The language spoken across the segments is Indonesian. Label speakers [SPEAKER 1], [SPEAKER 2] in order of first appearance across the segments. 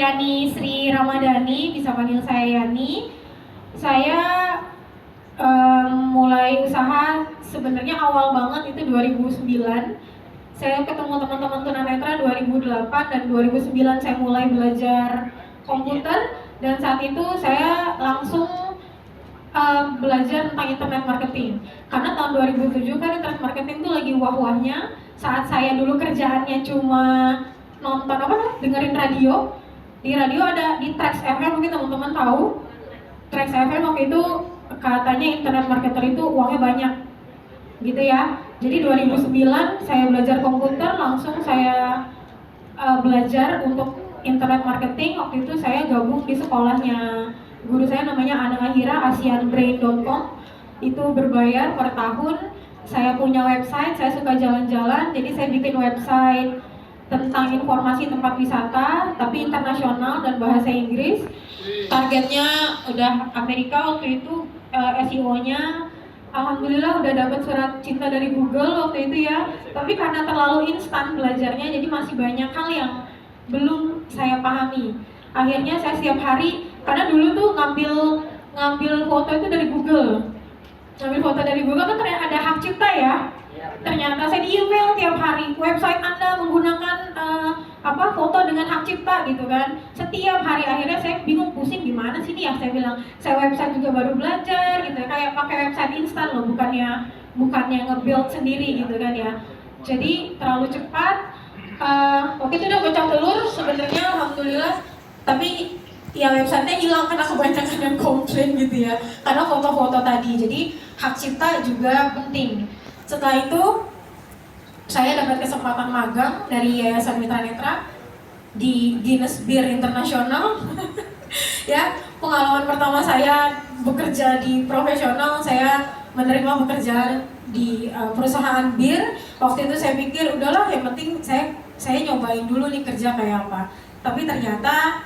[SPEAKER 1] Yani Sri Ramadhani, bisa panggil saya Yani. Saya mulai usaha sebenarnya awal banget itu 2009. Saya ketemu teman-teman tunanetra 2008 dan 2009 saya mulai belajar komputer, dan saat itu saya langsung belajar tentang internet marketing. Karena tahun 2007 kan internet marketing itu lagi wah-wahnya. Saat saya dulu kerjaannya cuma nonton dengerin radio. Di radio ada di Trax FM, mungkin teman-teman tahu. Trax FM waktu itu katanya internet marketer itu uangnya banyak, gitu ya. Jadi 2009 saya belajar komputer, langsung saya belajar untuk internet marketing. Waktu itu saya gabung di sekolahnya guru saya, namanya Ana Ahira, asianbrain.com. Itu berbayar per tahun. Saya punya website, saya suka jalan-jalan, jadi saya bikin website tentang informasi tempat wisata, tapi internasional dan bahasa Inggris. Targetnya udah Amerika waktu itu. SEO-nya alhamdulillah udah dapat surat cinta dari Google waktu itu ya. Tapi karena terlalu instan belajarnya, jadi masih banyak hal yang belum saya pahami. Akhirnya saya setiap hari, karena dulu tuh ngambil foto itu dari Google. Ngambil foto dari Google kan ternyata ada hak cipta ya. Ternyata saya di email tiap hari, website Anda menggunakan foto dengan hak cipta gitu kan. Setiap hari, akhirnya saya bingung, pusing gimana sih nih ya. Saya bilang, saya website juga baru belajar gitu, kayak pakai website instan loh, bukannya nge-build sendiri gitu kan ya. Jadi terlalu cepat. Waktu itu udah pecah telur sebenarnya, alhamdulillah. Tapi ya websitenya hilang karena kebanyakan yang komplain gitu ya, karena foto-foto tadi. Jadi hak cipta juga penting. Setelah itu saya dapat kesempatan magang dari Yayasan Mitra Netra di Guinness Beer Internasional. Ya, pengalaman pertama saya bekerja di profesional, saya menerima pekerjaan di perusahaan bir. Waktu itu saya pikir udahlah, yang penting saya nyobain dulu nih kerja kayak apa. Tapi ternyata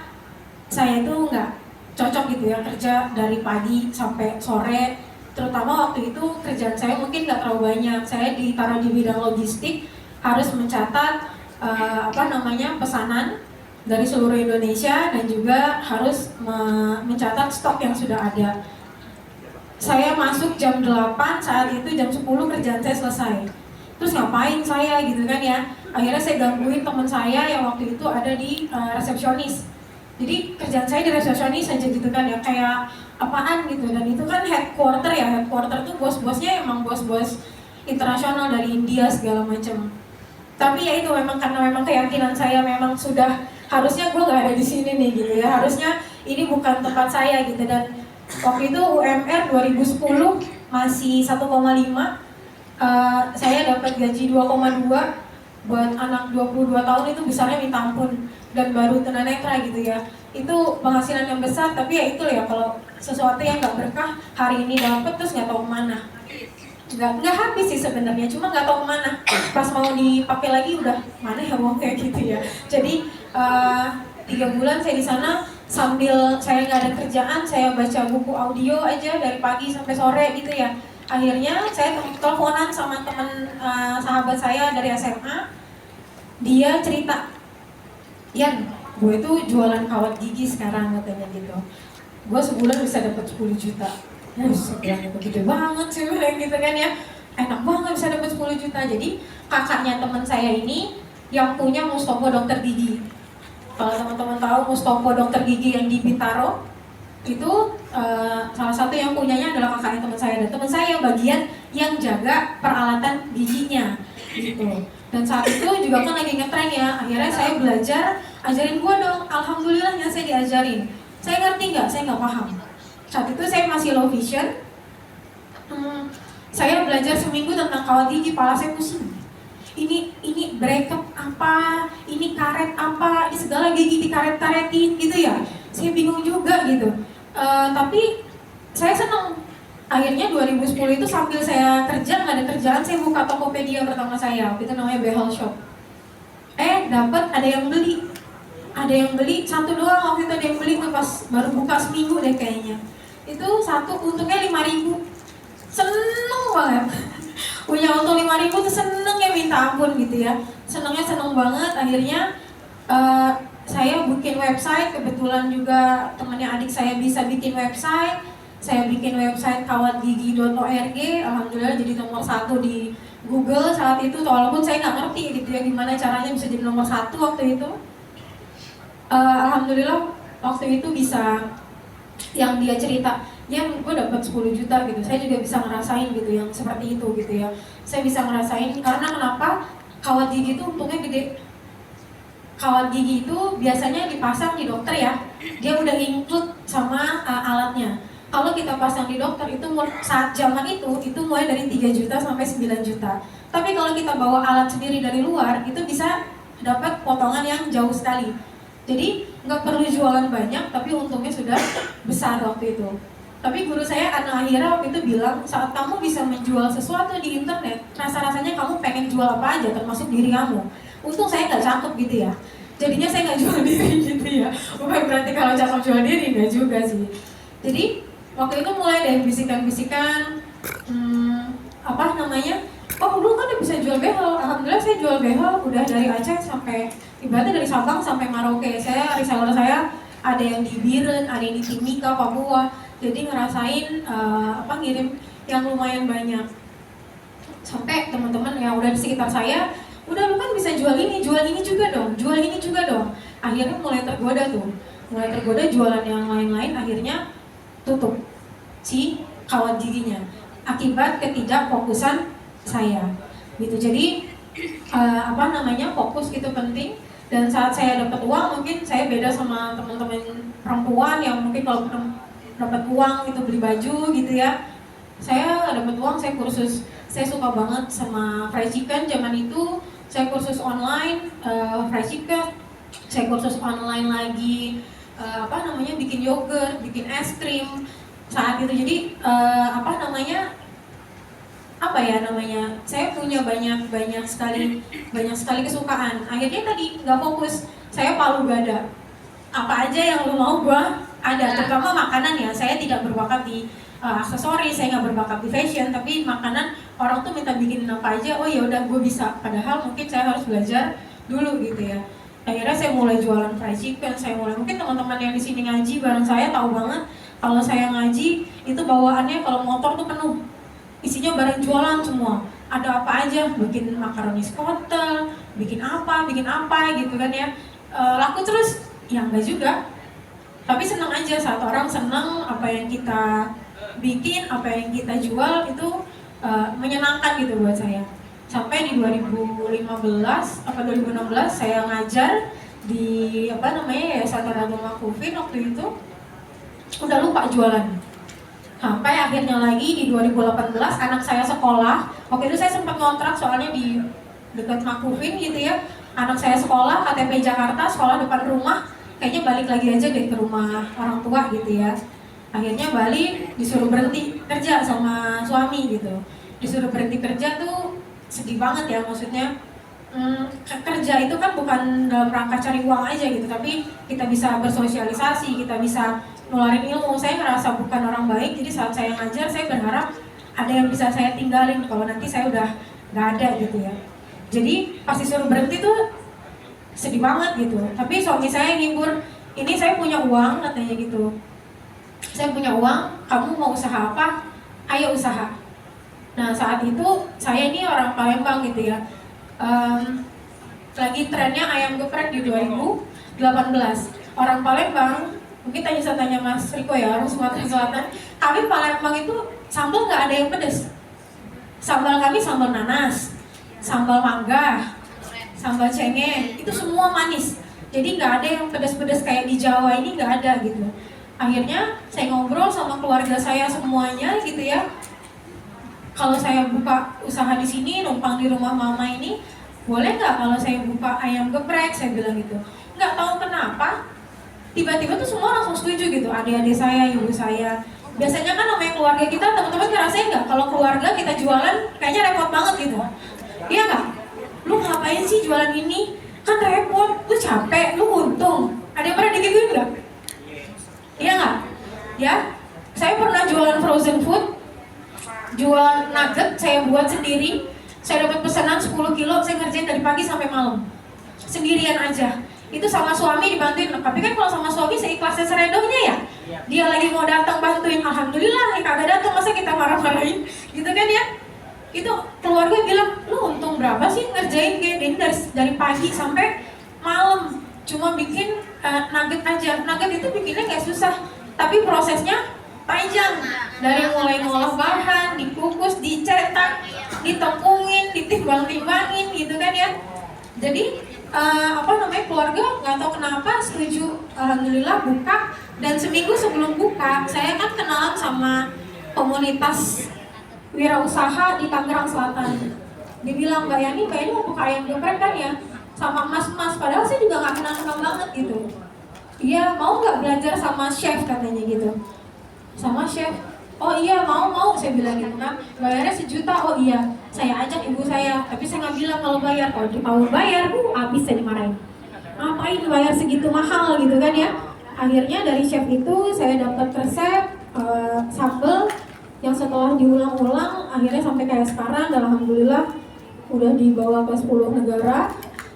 [SPEAKER 1] saya itu nggak cocok gitu ya, kerja dari pagi sampai sore. Terutama waktu itu kerjaan saya mungkin nggak terlalu banyak. Saya ditaruh di bidang logistik, harus mencatat pesanan dari seluruh Indonesia, dan juga harus mencatat stok yang sudah ada. Saya masuk jam 8, saat itu jam 10 kerjaan saya selesai. Terus ngapain saya gitu kan ya. Akhirnya saya gangguin teman saya yang waktu itu ada di resepsionis. Jadi kerjaan saya di resepsionis aja gitu kan ya, kayak apaan gitu. Dan itu kan headquarter ya, headquarter tuh bos-bosnya emang bos-bos internasional dari India segala macam. Tapi ya itu karena keyakinan saya memang sudah, harusnya gue gak ada di sini nih gitu ya, harusnya ini bukan tempat saya gitu. Dan waktu itu UMR 2010 masih 1,5, saya dapat gaji 2,2. Buat anak 22 tahun itu besarnya minta ampun, dan baru tunanetra gitu ya. Itu penghasilan yang besar, tapi ya itu ya, kalau sesuatu yang gak berkah, hari ini dapat terus gak tahu kemana. Nggak habis sih sebenarnya, cuma nggak tahu kemana. Pas mau dipakai lagi udah mana ya, mau kayak gitu ya. Jadi 3 bulan saya di sana, sambil saya nggak ada kerjaan, saya baca buku audio aja dari pagi sampai sore gitu ya. Akhirnya saya teleponan sama teman sahabat saya dari SMA. Dia cerita, "Yan, gue itu jualan kawat gigi sekarang," katanya gitu. "Gue sebulan bisa dapat 10 juta. Sebulan itu gede banget sih," gitu kan ya. Enak banget bisa dapat 10 juta. Jadi kakaknya teman saya ini yang punya Mustopo Dokter Gigi. Kalau teman-teman tahu Mustopo Dokter Gigi yang di Bintaro, itu salah satu yang punyanya adalah kakaknya teman saya. Dan teman saya bagian yang jaga peralatan giginya gitu. Dan saat itu juga kan lagi ngetren ya. Akhirnya saya belajar, ajarin gua dong. Alhamdulillahnya saya diajarin. Saya ngerti nggak? Saya nggak paham. Saat itu saya masih low vision. Saya belajar seminggu tentang kawat gigi, kepala saya pusing. Ini bracket apa, ini karet apa, ini segala gigi dikaret-karetin gitu ya. Saya bingung juga gitu. Tapi saya senang. Akhirnya 2010 itu sambil saya kerja, nggak ada kerjaan, saya buka Tokopedia pertama saya. Waktu itu namanya Behel Shop. Dapat ada yang beli. Ada yang beli, satu doang waktu itu ada yang beli tuh, pas baru buka seminggu deh kayaknya. Itu satu untungnya 5.000. Seneng banget. Punya untung 5.000 tuh seneng ya minta ampun gitu ya. Seneng banget. Akhirnya saya saya bikin website, kebetulan juga temannya adik saya bisa bikin website. Saya bikin website kawatgigi.org, alhamdulillah jadi nomor 1 di Google saat itu, walaupun saya nggak ngerti gitu ya gimana caranya bisa jadi nomor 1 waktu itu. Alhamdulillah waktu itu bisa, yang dia cerita, ya gue dapat 10 juta gitu, saya juga bisa ngerasain gitu yang seperti itu gitu ya. Saya bisa ngerasain karena kenapa? Kawat gigi itu untungnya gede. Kawat gigi itu biasanya dipasang di dokter ya, dia udah include sama alatnya. Kalau kita pasang di dokter itu saat zaman itu mulai dari 3 juta sampai 9 juta. Tapi kalau kita bawa alat sendiri dari luar, itu bisa dapat potongan yang jauh sekali. Jadi nggak perlu jualan banyak, tapi untungnya sudah besar waktu itu. Tapi guru saya Ana Ahira waktu itu bilang, saat kamu bisa menjual sesuatu di internet, rasa-rasanya kamu pengen jual apa aja, termasuk diri kamu. Untung saya nggak cakep gitu ya, jadinya saya nggak jual diri gitu ya. Bukan berarti kalau cakep jual diri, nggak juga sih. Jadi waktu itu mulai dari bisikan-bisikan, oh dulu kan udah bisa jual behel. Alhamdulillah saya jual behel udah dari Aceh sampai, ibaratnya dari Sabang sampai Merauke. Reseller saya ada yang di Biren, ada yang di Timika, Papua. Jadi ngerasain ngirim yang lumayan banyak. Sampai teman-teman yang udah di sekitar saya, udah lu kan bisa jual ini juga dong. Akhirnya mulai tergoda jualan yang lain-lain, akhirnya tutup si kawat giginya akibat ketidakfokusan saya gitu. Jadi fokus itu penting. Dan saat saya dapat uang, mungkin saya beda sama teman-teman perempuan yang mungkin kalau dapat uang itu beli baju gitu ya. Saya dapat uang, saya kursus. Saya suka banget sama fried chicken zaman itu. Saya kursus online fried chicken. Saya kursus online lagi bikin yogurt, bikin es krim saat itu. Jadi saya punya banyak sekali kesukaan. Akhirnya tadi nggak fokus, saya palu gada. Apa aja yang lu mau gua ada, terutama makanan ya. Saya tidak berbakat di aksesoris, saya nggak berbakat di fashion, tapi makanan orang tuh minta bikinin apa aja, oh ya udah gue bisa. Padahal mungkin saya harus belajar dulu gitu ya. Akhirnya saya mulai jualan fried chicken. Mungkin teman-teman yang di sini ngaji bareng saya tahu banget kalau saya ngaji itu bawaannya kalau motor tuh penuh. Isinya barang jualan semua. Ada apa aja, bikin makaroni skotel, bikin apa gitu kan ya. Laku terus? Ya enggak juga. Tapi senang aja saat orang senang apa yang kita bikin, apa yang kita jual itu menyenangkan gitu buat saya. Sampai di 2015 apa 2016 saya ngajar di Yayasan Agung Makufin waktu itu. Udah lupa jualan. Sampai akhirnya lagi di 2018 anak saya sekolah. Waktu itu saya sempat ngontrak soalnya di dekat Makufin gitu ya. Anak saya sekolah KTP Jakarta, sekolah depan rumah. Kayaknya balik lagi aja deh ke rumah orang tua gitu ya. Akhirnya balik, disuruh berhenti kerja sama suami gitu. Disuruh berhenti kerja tuh sedih banget ya, maksudnya kerja itu kan bukan dalam rangka cari uang aja gitu, tapi kita bisa bersosialisasi, kita bisa nularin ilmu. Saya ngerasa bukan orang baik, jadi saat saya ngajar saya berharap ada yang bisa saya tinggalin kalau nanti saya udah nggak ada gitu ya. Jadi pas disuruh berhenti tuh sedih banget gitu. Tapi suami saya ngibur, ini saya punya uang katanya gitu. Saya punya uang, kamu mau usaha apa? Ayo usaha. Nah saat itu saya ini orang Palembang gitu ya. Lagi trennya ayam geprek di 2018. Orang Palembang, mungkin tanya Mas Riko ya, orang Sumatera Selatan. Kami Palembang itu sambal nggak ada yang pedas. Sambal kami sambal nanas, sambal mangga, sambal cengeng, itu semua manis. Jadi nggak ada yang pedas-pedas kayak di Jawa ini, nggak ada gitu. Akhirnya saya ngobrol sama keluarga saya semuanya gitu ya. Kalau saya buka usaha di sini, numpang di rumah mama ini, boleh nggak kalau saya buka ayam geprek? Saya bilang gitu. Nggak tahu kenapa, tiba-tiba tuh semua langsung setuju gitu. Adik-adik saya, ibu saya. Biasanya kan namanya keluarga kita, teman-teman ngerasain nggak? Kalau keluarga kita jualan, kayaknya repot banget gitu. Iya nggak? Lu ngapain sih jualan ini? Kan repot, lu capek, lu untung. Ada yang pernah digituin nggak? Iya nggak? Ya, saya pernah jualan frozen food. Jual nugget, saya buat sendiri. Saya dapat pesanan 10 kilo, saya ngerjain dari pagi sampai malam. Sendirian aja. itu sama suami dibantuin. Tapi kan kalau sama suami seikhlasnya seredohnya ya, dia lagi mau datang bantuin, alhamdulillah, kagak datang, masa kita marah-marahin gitu kan ya. Itu keluarga bilang, lu untung berapa sih ngerjain kayak gini dari pagi sampai malam, cuma bikin nugget aja. Nugget itu bikinnya nggak susah, tapi prosesnya panjang, dari mulai ngolah bahan, dikukus, dicetak, ditepungin, ditimbang-timbangin gitu kan ya. Jadi keluarga nggak tahu kenapa setuju, alhamdulillah buka. Dan seminggu sebelum buka, saya kan kenalan sama komunitas wirausaha di Tangerang Selatan. Dibilang, Mbak Yani mau buka ayam geprek kan ya, sama mas-mas, padahal saya juga nggak kenal-kenal banget gitu. Iya, mau nggak belajar sama chef katanya gitu. Sama chef, oh iya mau, saya bilang gitu kan. Bayarnya 1 juta, oh iya, saya ajak ibu saya, tapi saya nggak bilang kalau bayar. Kalau mau bayar, habis saya dimarahin. Ngapain bayar segitu mahal gitu kan ya. Akhirnya dari chef itu saya dapat resep sambal yang setelah diulang-ulang akhirnya sampai kayak sekarang, dan alhamdulillah udah dibawa ke 10 negara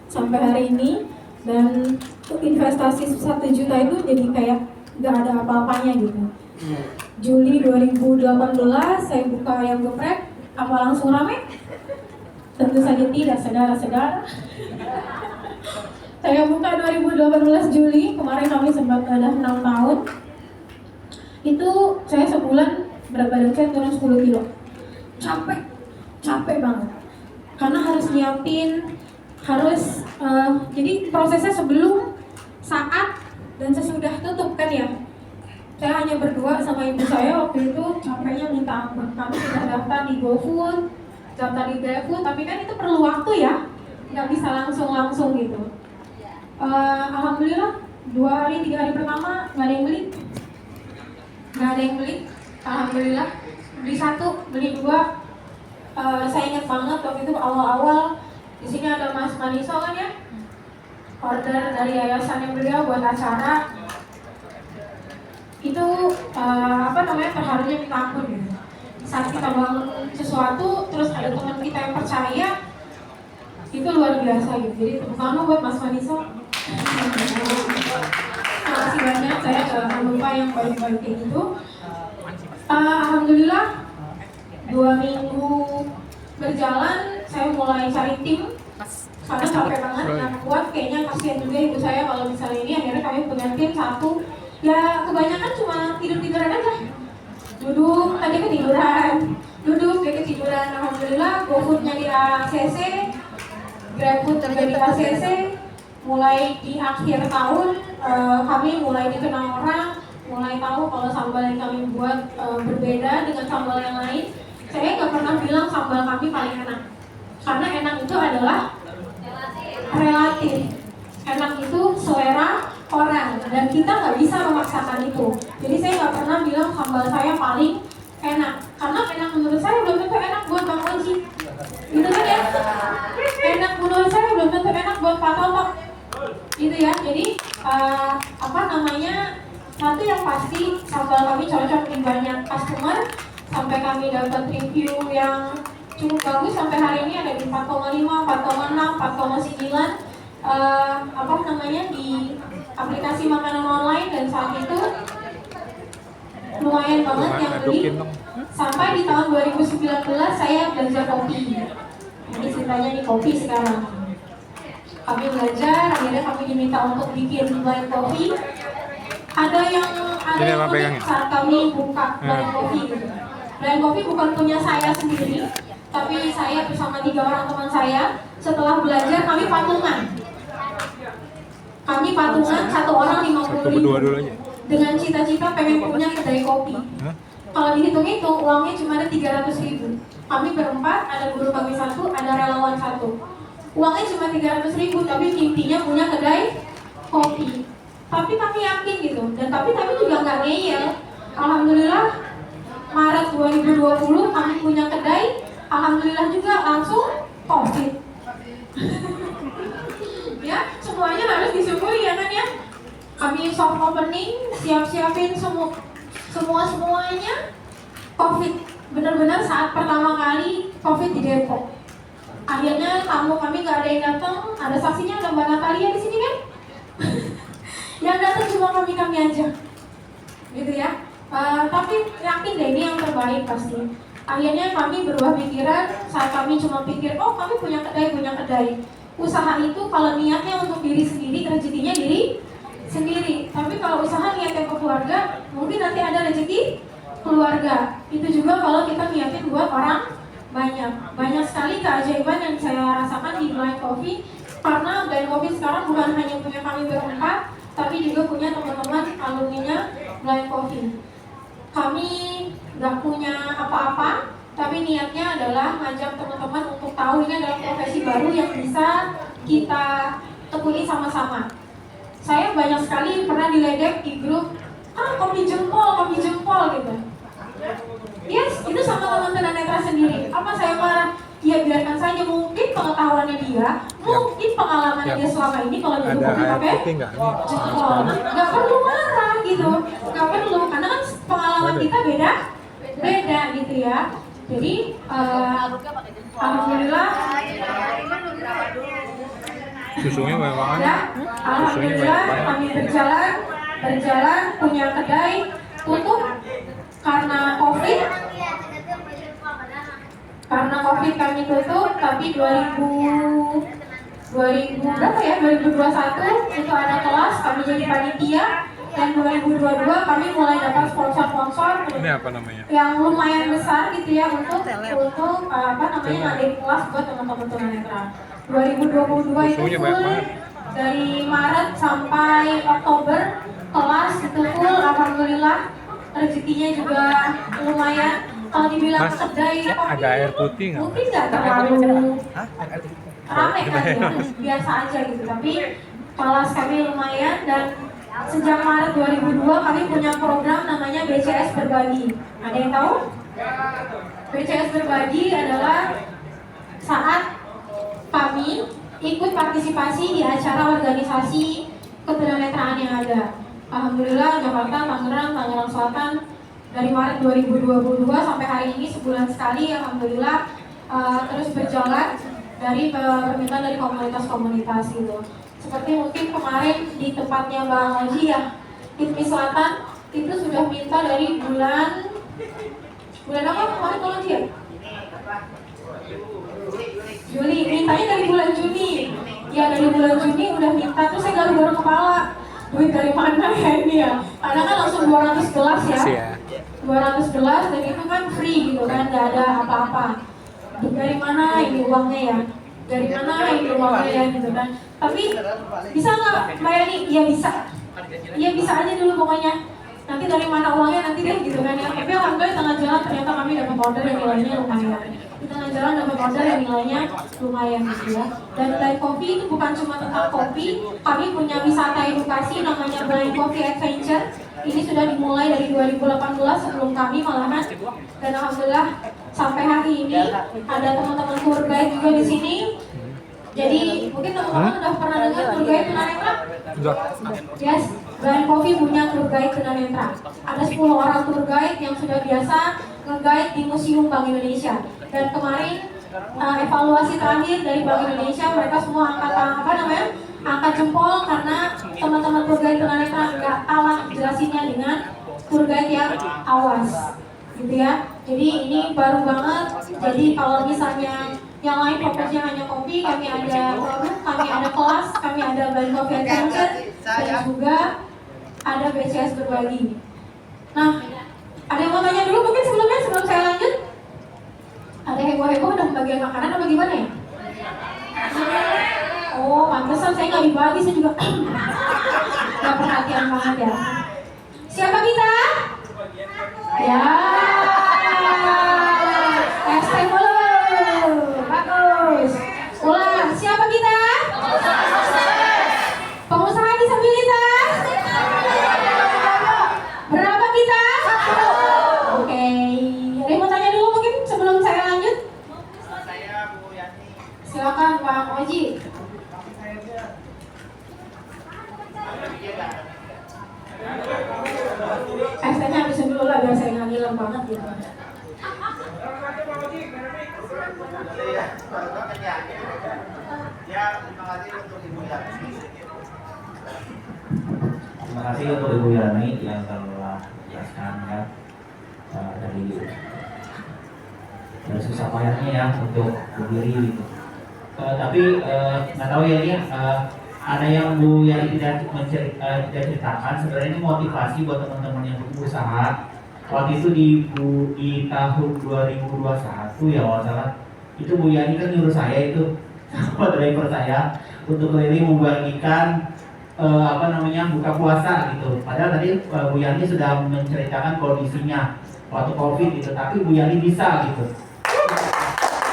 [SPEAKER 1] sampai hari ini. Dan investasi 1 juta itu jadi kayak gak ada apa-apanya gitu. Juli 2018 saya buka ayam geprek, apa langsung rame? Tentu saja tidak, saudara-saudara. Saya buka 2018 Juli, kemarin kami sempat ada 6 tahun. Itu saya sebulan berat badan saya turun 10 kilo. Capek banget. Karena harus nyiapin, jadi prosesnya sebelum, saat, dan sesudah tutup kan ya. Saya hanya berdua sama ibu saya waktu itu, capeknya minta ampun. Kami sudah daftar di GoFood, daftar di GrabFood, tapi kan itu perlu waktu ya, nggak bisa langsung gitu. Alhamdulillah 2 hari 3 hari pertama nggak ada yang beli. Alhamdulillah beli 1, beli 2. Saya ingat banget waktu itu awal-awal. Di sini ada Mas Maniso kan ya, order dari yayasannya beliau buat acara. Itu perharunya minta ampun gitu. Saat kita bangun sesuatu, terus ada teman kita yang percaya, itu luar biasa gitu. Jadi tepuk tangan buat Mas Maniso. Terima kasih banyak, saya gak lupa yang baik-baik kayak gitu. Alhamdulillah 2 minggu berjalan, saya mulai cari tim karena capek banget, nggak kuat. Kayaknya kasihan juga ibu saya kalau misalnya ini. Akhirnya kami punya tim 1. Ya kebanyakan cuma tidur-tiduran aja, duduk aja ketiduran, Alhamdulillah GoFoodnya di ACC, GrabFood juga di ACC. Mulai di akhir tahun kami mulai dikenal orang, mulai tahu kalau sambal yang kami buat berbeda dengan sambal yang lain. Saya nggak pernah bilang sambal kami paling enak, karena enak itu adalah relatif. Enak itu selera orang, dan kita nggak bisa memaksakan itu. Jadi saya nggak pernah bilang sambal saya paling enak, karena enak menurut saya belum tentu enak buat Bang Oji, gitu kan ya. Enak menurut saya belum tentu enak buat Pak Toto, gitu ya. Jadi satu yang pasti sambal kami cocok di banyak customer, sampai kami dapat review yang cukup bagus. Sampai hari ini ada di 4,5, 4,6, 4,9 di aplikasi makanan online. Dan saat itu lumayan banget yang beli. Sampai di tahun 2019 saya belajar kopi. Ini ceritanya di kopi sekarang. Kami belajar, akhirnya kami diminta untuk bikin blind coffee. Ada yang unik saat kami buka blind coffee gitu. Blind coffee bukan punya saya sendiri, tapi saya bersama 3 orang teman saya. Setelah belajar kami patungan. Kami patungan 1 orang 50.000 dengan cita-cita pengen punya kedai kopi. Kalau dihitung itu uangnya cuma ada 300.000. Kami berempat, ada guru kami 1, ada relawan 1. Uangnya cuma 300.000, tapi mimpinya punya kedai kopi. Tapi kami yakin gitu, dan tapi juga nggak ngeyel. Alhamdulillah Maret 2020 kami punya kedai. Alhamdulillah juga langsung COVID. Ya, semuanya harus disyukuri ya kan ya. Kami soft opening, siap-siapin semuanya COVID. Benar-benar saat pertama kali COVID di Depok. Akhirnya tamu kami nggak ada yang datang. Ada saksinya, ada Mbak Natalia di sini kan? cuma kami aja, gitu ya. Tapi yakin deh ini yang terbaik pasti. Akhirnya kami berubah pikiran saat kami cuma pikir, oh kami punya kedai. Usaha itu kalau niatnya untuk diri sendiri, rezekinya diri sendiri. Tapi kalau usaha niatnya ke keluarga, mungkin nanti ada rezeki keluarga. Itu juga kalau kita niatin buat orang banyak. Banyak sekali keajaiban yang saya rasakan di Blind Coffee. Karena Blind Coffee sekarang bukan hanya punya kami berempat, tapi juga punya teman-teman alumninya Blind Coffee. Kami nggak punya apa-apa, tapi niatnya adalah ngajak teman-teman untuk tahu ini adalah profesi baru yang bisa kita tekuni sama-sama. Saya banyak sekali pernah diledek di grup, kopi jempol gitu. Yes, itu sama teman tunanetra sendiri. Apa saya marah? Ya biarkan saja, mungkin pengetahuannya dia, mungkin pengalamannya dia selama ini kalau duduk kopi pakai jempol. Nggak perlu marah gitu, nggak perlu, karena kan pengalaman kita beda gitu ya. Jadi alhamdulillah
[SPEAKER 2] susunya banyak banget.
[SPEAKER 1] Ya, alhamdulillah kami berjalan punya kedai, tutup karena COVID kami tutup, tapi 2021 itu ada kelas, kami jadi panitia, dan 2022 kami mulai dapat sponsor
[SPEAKER 2] Ini apa namanya?
[SPEAKER 1] yang lumayan besar gitu ya untuk ngadain kelas buat teman-teman tunanetra. 2022 itu full dari Maret sampai Oktober kelas itu full, alhamdulillah rezekinya juga lumayan. Kalau dibilang kedai kopi
[SPEAKER 2] ada air putih nggak?
[SPEAKER 1] mungkin nggak terlalu ramai kan ya, biasa aja gitu. Tapi kelas kami lumayan, dan sejak Maret 2002 kami punya program namanya BCS Berbagi. Ada yang tahu? BCS Berbagi adalah saat kami ikut partisipasi di acara organisasi ketunanetraan yang ada. Alhamdulillah Jakarta, Tangerang Selatan, dari Maret 2022 sampai hari ini sebulan sekali, alhamdulillah terus berjalan dari permintaan dari komunitas-komunitas gitu. Seperti mungkin kemarin di tempatnya Bang Oji ya, IPMI Selatan itu sudah minta dari bulan apa kemarin Bang Oji ya? Juli, mintanya dari bulan Juni. Ya dari bulan Juni udah minta, terus saya garu-garu kepala. Duit dari mana ya ini ya? Karena kan langsung 200 gelas ya. 200 gelas dan itu kan free gitu kan, nggak ada apa-apa. Dari mana ini uangnya ya? Dari mana ini uangnya ya gitu kan? Tapi bisa nggak Mbak Yani? Iya bisa. Iya bisa aja dulu pokoknya. Nanti dari mana uangnya nanti deh gitu kan ya. Tapi alhamdulillah tengah jalan ternyata kami dapat order yang nilainya lumayan. Di tengah jalan dapat order yang nilainya lumayan gitu ya. Dan Blind Coffee itu bukan cuma tentang kopi, kami punya wisata edukasi namanya Blind Coffee Adventure. Ini sudah dimulai dari 2018 sebelum kami malahan, dan alhamdulillah sampai hari ini ada teman-teman tour guide juga di sini. Jadi mungkin teman-teman udah pernah dengar tour guide tunanetra? Yes, Blind Coffee punya tour guide tunanetra. Ada 10 orang tour guide yang sudah biasa nge-guide di Museum Bank Indonesia. Dan kemarin evaluasi terakhir dari Bank Indonesia, mereka semua angkat jempol karena teman-teman tour guide tunanetra nggak kalah jelasinnya dengan tour guide yang awas gitu ya. Jadi ini baru banget. Jadi kalau misalnya yang lain fokusnya hanya kopi, kami ada produk, kami ada kelas, kami ada Blind Coffee Adventure, dan juga ada BCS Berbagi. Nah, ada yang mau tanya dulu mungkin sebelum saya lanjut? Ada heboh-heboh dan bagian makanan atau gimana ya? Oh, pantesan saya nggak dibagi, saya juga nggak perhatian banget ya. Siapa kita? Ya, hashtag dulu, bagus. Ulang, siapa kita? Pengusaha disabilitas. Berapa kita? Oke, ada yang mau tanya dulu mungkin sebelum saya lanjut? Silakan Pak Oji. Saya habisin dulu lah biar saya nggak ngilang banget gitu.
[SPEAKER 3] Terima kasih untuk Ibu Yani yang telah menjelaskan ya dari susah payahnya ya untuk berdiri gitu. Tapi nggak tahu ya ini ada yang Bu Yani tidak tidak ceritakan. Sebenarnya ini motivasi buat teman-teman yang berusaha. Waktu itu di tahun 2021 ya kalau salah, itu Bu Yani kan nyuruh saya itu sama driver saya untuk keliling membagikan buka puasa gitu. Padahal tadi Bu Yani sudah menceritakan kondisinya waktu COVID gitu, tapi Bu Yani bisa gitu.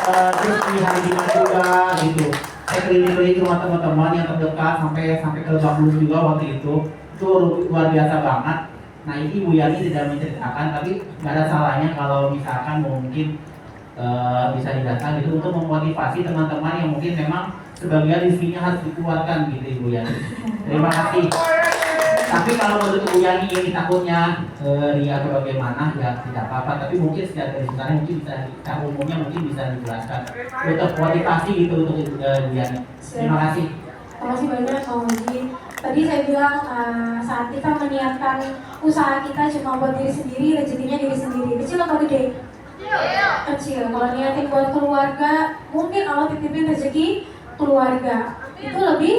[SPEAKER 3] Terus di hari Jumat juga gitu, saya keliling-keliling ke rumah teman-teman yang terdekat sampai ke Lebak Bulus juga waktu itu luar biasa banget. Nah ini Bu Yani tidak menceritakan, tapi nggak ada salahnya kalau misalkan mungkin bisa didatang gitu untuk memotivasi teman-teman yang mungkin memang sebagian listriknya harus dikeluarkan gitu Ibu Yani. Terima kasih. Tapi kalau menurut Bu Yani ini takutnya ria atau bagaimana ya tidak apa-apa. Tapi mungkin secara sebenarnya mungkin bisa secara umumnya mungkin bisa dijelaskan untuk motivasi gitu untuk Bu Yani. Terima kasih.
[SPEAKER 1] Terima kasih banyak Om Haji. Tadi saya bilang saat kita menyiapkan usaha kita cuma buat diri sendiri, rezekinya diri sendiri. Kecil atau gede? Kecil. Kalau niatin buat keluarga, mungkin Allah titipin rezeki keluarga itu lebih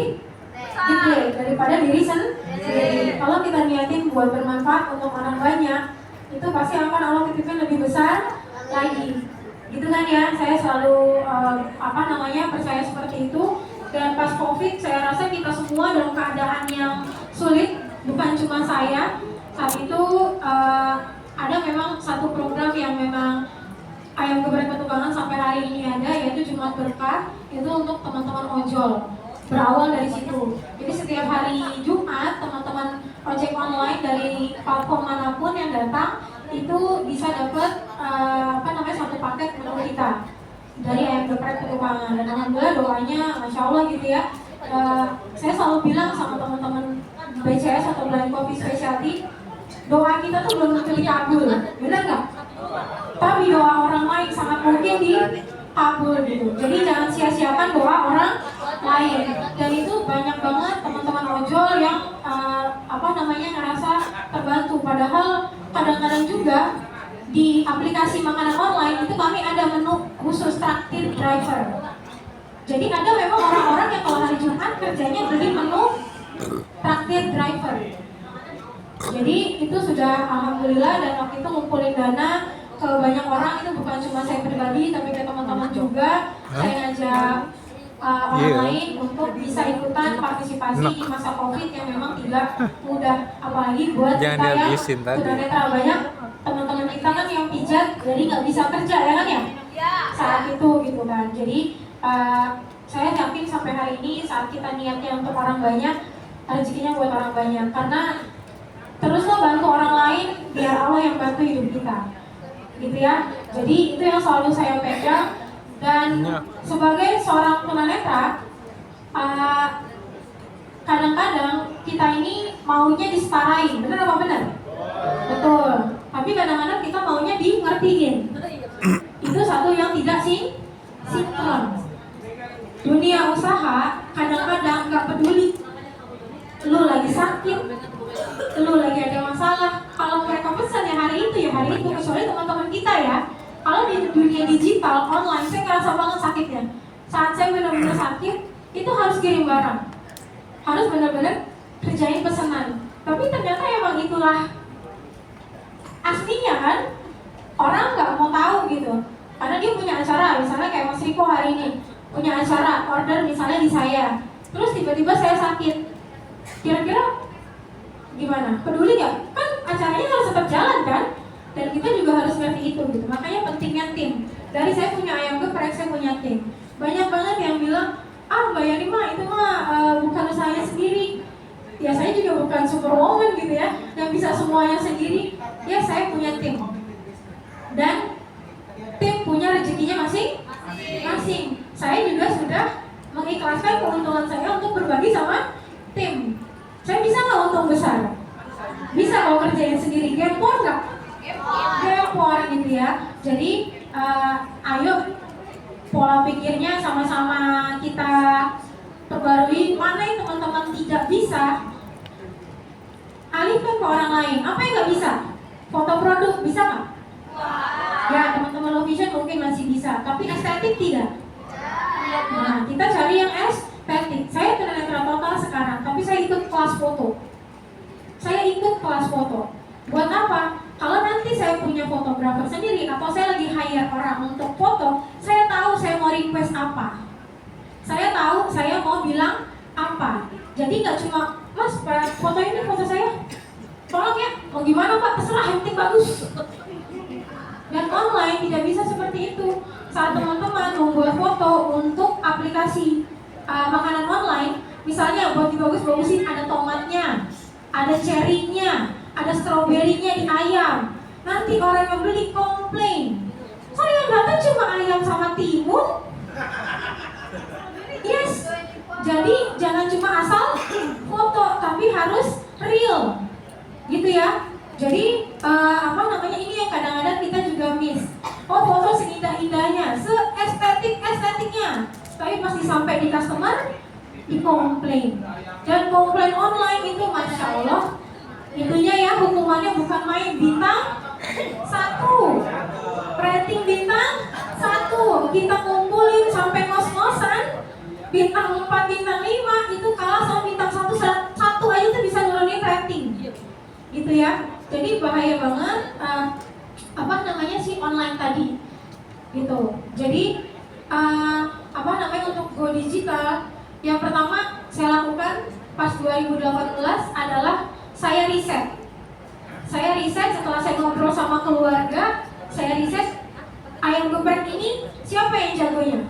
[SPEAKER 1] gede daripada diri sendiri. Kalau kita niatin buat bermanfaat untuk orang banyak, itu pasti akan Allah titipin lebih besar lagi. Gitu kan ya? Saya selalu percaya seperti itu. Dan pas COVID, saya rasa kita semua dalam keadaan yang sulit, bukan cuma saya. Saat itu ada memang satu program yang memang Ayam Geprek Petukangan sampai hari ini ada, yaitu Jumat Berkah. Itu untuk teman-teman ojol. Berawal dari situ. Jadi setiap hari Jumat, teman-teman ojek online dari platform manapun yang datang itu bisa dapat satu paket menu kita dari Ayam Geprek Petukangan. Dan alhamdulillah doanya Masya Allah gitu ya. Saya selalu bilang sama teman-teman BCS atau Blind Coffee Specialty, doa kita tuh belum tentu dikabul, benar nggak? Tapi doa orang lain sangat mungkin dikabul gitu. Jadi jangan sia-siakan doa orang lain. Dan itu banyak banget teman-teman ojol yang ngerasa terbantu. Padahal kadang-kadang juga di aplikasi makanan online itu kami ada menu khusus traktir driver. Jadi ada memang orang-orang yang kalau hari Jumat kerjanya beli menu traktir driver. Jadi itu sudah alhamdulillah, dan waktu itu ngumpulin dana ke banyak orang. Itu bukan cuma saya pribadi tapi ke teman-teman juga. Saya ngajak orang lain untuk bisa ikutan partisipasi di masa COVID yang memang tidak mudah, apalagi buat kita yang tunanetra. Banyak teman-teman kita kan yang pijat jadi nggak bisa kerja ya kan ya saat itu gitu kan. Jadi saya yakin sampai hari ini saat kita niatnya untuk orang banyak, rezekinya buat orang banyak. Karena teruslah bantu orang lain biar Allah yang bantu hidup kita gitu ya. Jadi itu yang selalu saya pegang. Dan sebagai seorang tunanetra, kadang-kadang kita ini maunya disetarain, benar apa benar? Betul. Tapi kadang-kadang kita maunya di ngertiin. Itu satu yang tidak sinkron. Dunia usaha kadang-kadang nggak peduli lu lagi sakit, lu lagi ada masalah. Kalau mereka pesan ya hari itu, kecuali teman-teman kita ya. Kalau di dunia digital online, saya ngerasa banget sakitnya. Saat saya benar-benar sakit, itu harus kirim barang, harus benar-benar kerjain pesanan. Tapi ternyata emang itulah aslinya kan. Orang nggak mau tahu gitu, karena dia punya acara. Misalnya kayak Mas Riko hari ini punya acara, order misalnya di saya, terus tiba-tiba saya sakit. Kira-kira gimana? Peduli nggak? Kan acaranya harus tetap jalan kan? Dan kita juga harus ngerti itu gitu. Makanya pentingnya tim. Dari saya punya Ayam Geprek, saya punya tim. Banyak banget yang bilang, Mbak Yani mah itu mah bukan usahanya sendiri. Ya saya juga bukan superwoman gitu ya, yang bisa semuanya sendiri. Ya saya punya tim. Dan tim punya rezekinya masing-masing. Saya juga sudah mengikhlaskan keuntungan saya untuk berbagi sama tim. Saya bisa nggak untung besar? Bisa kalau kerjain sendiri. Gempor nggak? Gempor gitu ya. Jadi ayo pola pikirnya sama-sama kita perbarui. Mana yang teman-teman tidak bisa, ke orang lain. Apa yang nggak bisa? Foto produk bisa nggak? Ya, teman-teman low vision mungkin masih bisa, tapi estetik tidak. Nah, kita cari yang estetik. Saya tunanetra total sekarang, tapi saya ikut kelas foto. Saya ikut kelas foto. Buat apa? Kalau nanti saya punya fotografer sendiri atau saya lagi hire orang untuk foto, saya tahu saya mau request apa. Saya tahu saya mau bilang apa. Jadi nggak cuma, Mas, foto ini foto saya. Tolong ya, mau gimana Pak? Terserah, yang penting bagus. Dan online tidak bisa seperti itu. Saat teman-teman membuat foto untuk aplikasi makanan online, misalnya buat dibagus-bagusin, ada tomatnya, ada cherry-nya, ada stroberinya di ayam. Nanti orang yang beli komplain, kok yang datang cuma ayam sama timun? Yes, jadi jangan cuma asal foto, tapi harus real, gitu ya. Jadi ini yang kadang-kadang kita juga miss. Oh, foto seindah-indahnya, seestetik-estetiknya, tapi pasti sampai di customer dikomplain. Dan komplain online itu Masya Allah, itunya ya hukumannya bukan main. Bintang 1, rating bintang 1, kita kumpulin sampai ngos-ngosan. Bintang 4, bintang 5 itu kalah sama bintang 1 aja tuh bisa nurunin rating, gitu ya. Jadi bahaya banget online tadi, gitu. Jadi untuk go digital, yang pertama saya lakukan pas 2018 adalah saya riset. Setelah saya ngobrol sama keluarga, saya riset ayam geprek ini siapa yang jagonya?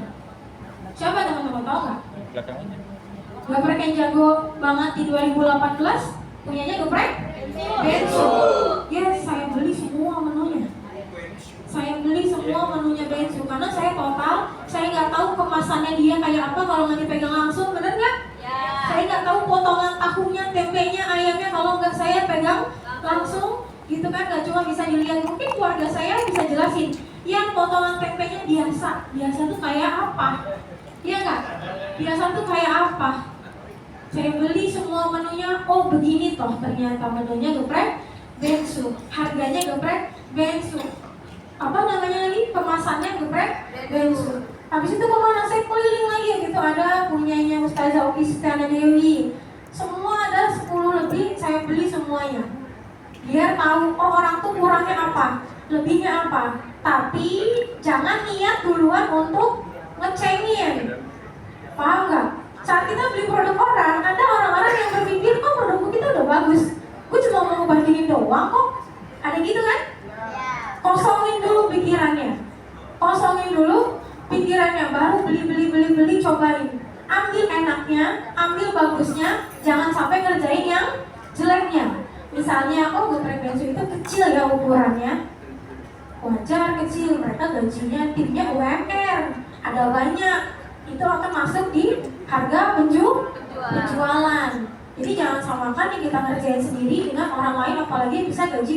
[SPEAKER 1] Siapa teman-teman tahu nggak? Geprek yang jago banget di 2018 punyanya geprek Bensu. Yes, saya beli semua menunya. Bensu karena saya nggak tahu kemasannya dia kayak apa kalau nggak dipegang langsung, bener nggak? Saya nggak tahu potongan tahunya, tempenya, ayamnya kalau nggak saya pegang langsung, gitu kan? Nggak cuma bisa dilihat. Mungkin keluarga saya bisa jelasin, yang potongan tempenya biasa tuh kayak apa? Iya nggak? Biasa tuh kayak apa? Saya beli semua menunya, oh begini toh ternyata menunya geprek Bensu, harganya geprek Bensu. Kemasannya geprek Bensu. Habis itu kemana saya keliling lagi gitu, ada punyanya Ustazah Oki Setiana Dewi. Semua ada 10 lebih, saya beli semuanya. Biar tahu, oh orang tuh kurangnya apa, lebihnya apa. Tapi jangan niat duluan untuk ngecengin. Paham nggak? Saat kita beli produk orang, ada orang-orang yang berpikir, oh produkku kita udah bagus, gue cuma mau bandingin doang kok. Ada gitu kan? Kosongin dulu pikirannya, baru beli, cobain. Ambil enaknya, ambil bagusnya, jangan sampai ngerjain yang jeleknya. Misalnya, oh geprek Bensu itu kecil ya ukurannya, wajar kecil, mereka gajinya timnya UMR, ada banyak, itu akan masuk di harga penjualan. Jadi jangan samakan yang kita ngerjain sendiri dengan orang lain, apalagi bisa gaji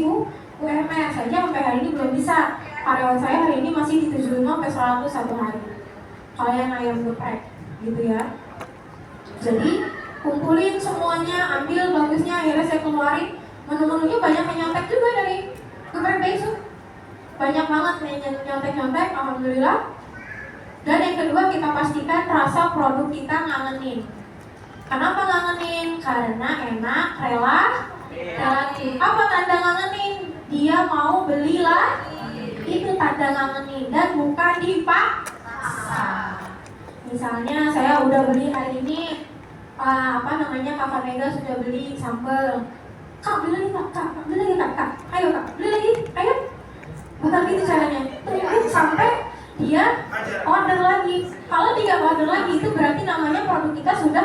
[SPEAKER 1] UMR saja sampai hari ini belum bisa. Karyawan saya hari ini masih di 75 sampai 100 satu hari. Kalau yang ayam geprek, gitu ya. Jadi kumpulin semuanya, ambil bagusnya, akhirnya saya keluarin. Menu-menunya banyak yang nyontek juga dari geprek Bensu. Banyak banget yang nyontek, alhamdulillah. Dan yang kedua, kita pastikan rasa produk kita ngangenin. Kenapa ngangenin? Karena enak, relatif. Apa tanda ngangenin? Dia mau beli lagi. Itu tanda ngangenin, dan bukan dipaksa. Misalnya saya udah beli hari ini, Kakak Mega sudah beli sambal. Kak, beli lagi kak. Ayo kak, beli lagi, ayo. Bukan gitu caranya. Tunggu sampai dia order lagi. Kalau dia order lagi, itu berarti namanya produk kita sudah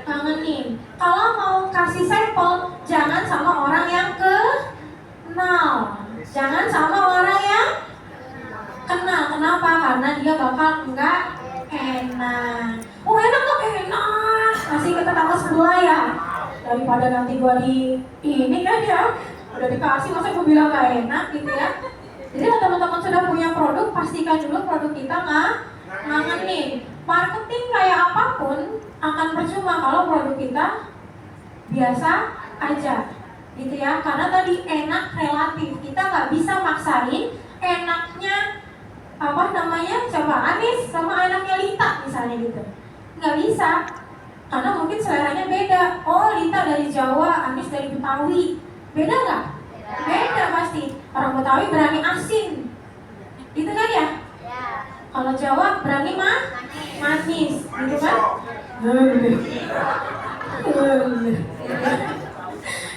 [SPEAKER 1] ngangenin. Kalau mau kasih sampel, jangan sama orang yang kenal. Kenapa? Karena dia bakal enggak enak. Oh enak kok, enak. Kasih ke tetangga sebelah ya. Daripada nanti gua ini kan ya, udah dikasih masa gua bilang gak enak gitu ya. Jadi kalau teman-teman sudah punya produk, pastikan dulu produk kita ngangenin. Marketing kayak apapun akan percuma kalau produk kita biasa aja. gitu ya, karena tadi enak relatif, kita nggak bisa maksain enaknya siapa Anis sama enaknya Lita misalnya gitu, nggak bisa, karena mungkin seleranya beda. Oh, Lita dari Jawa, Anis dari Betawi, beda nggak? Beda pasti. Orang Betawi berani asin, gitu kan ya? Kalau Jawa berani manis, gitu kan?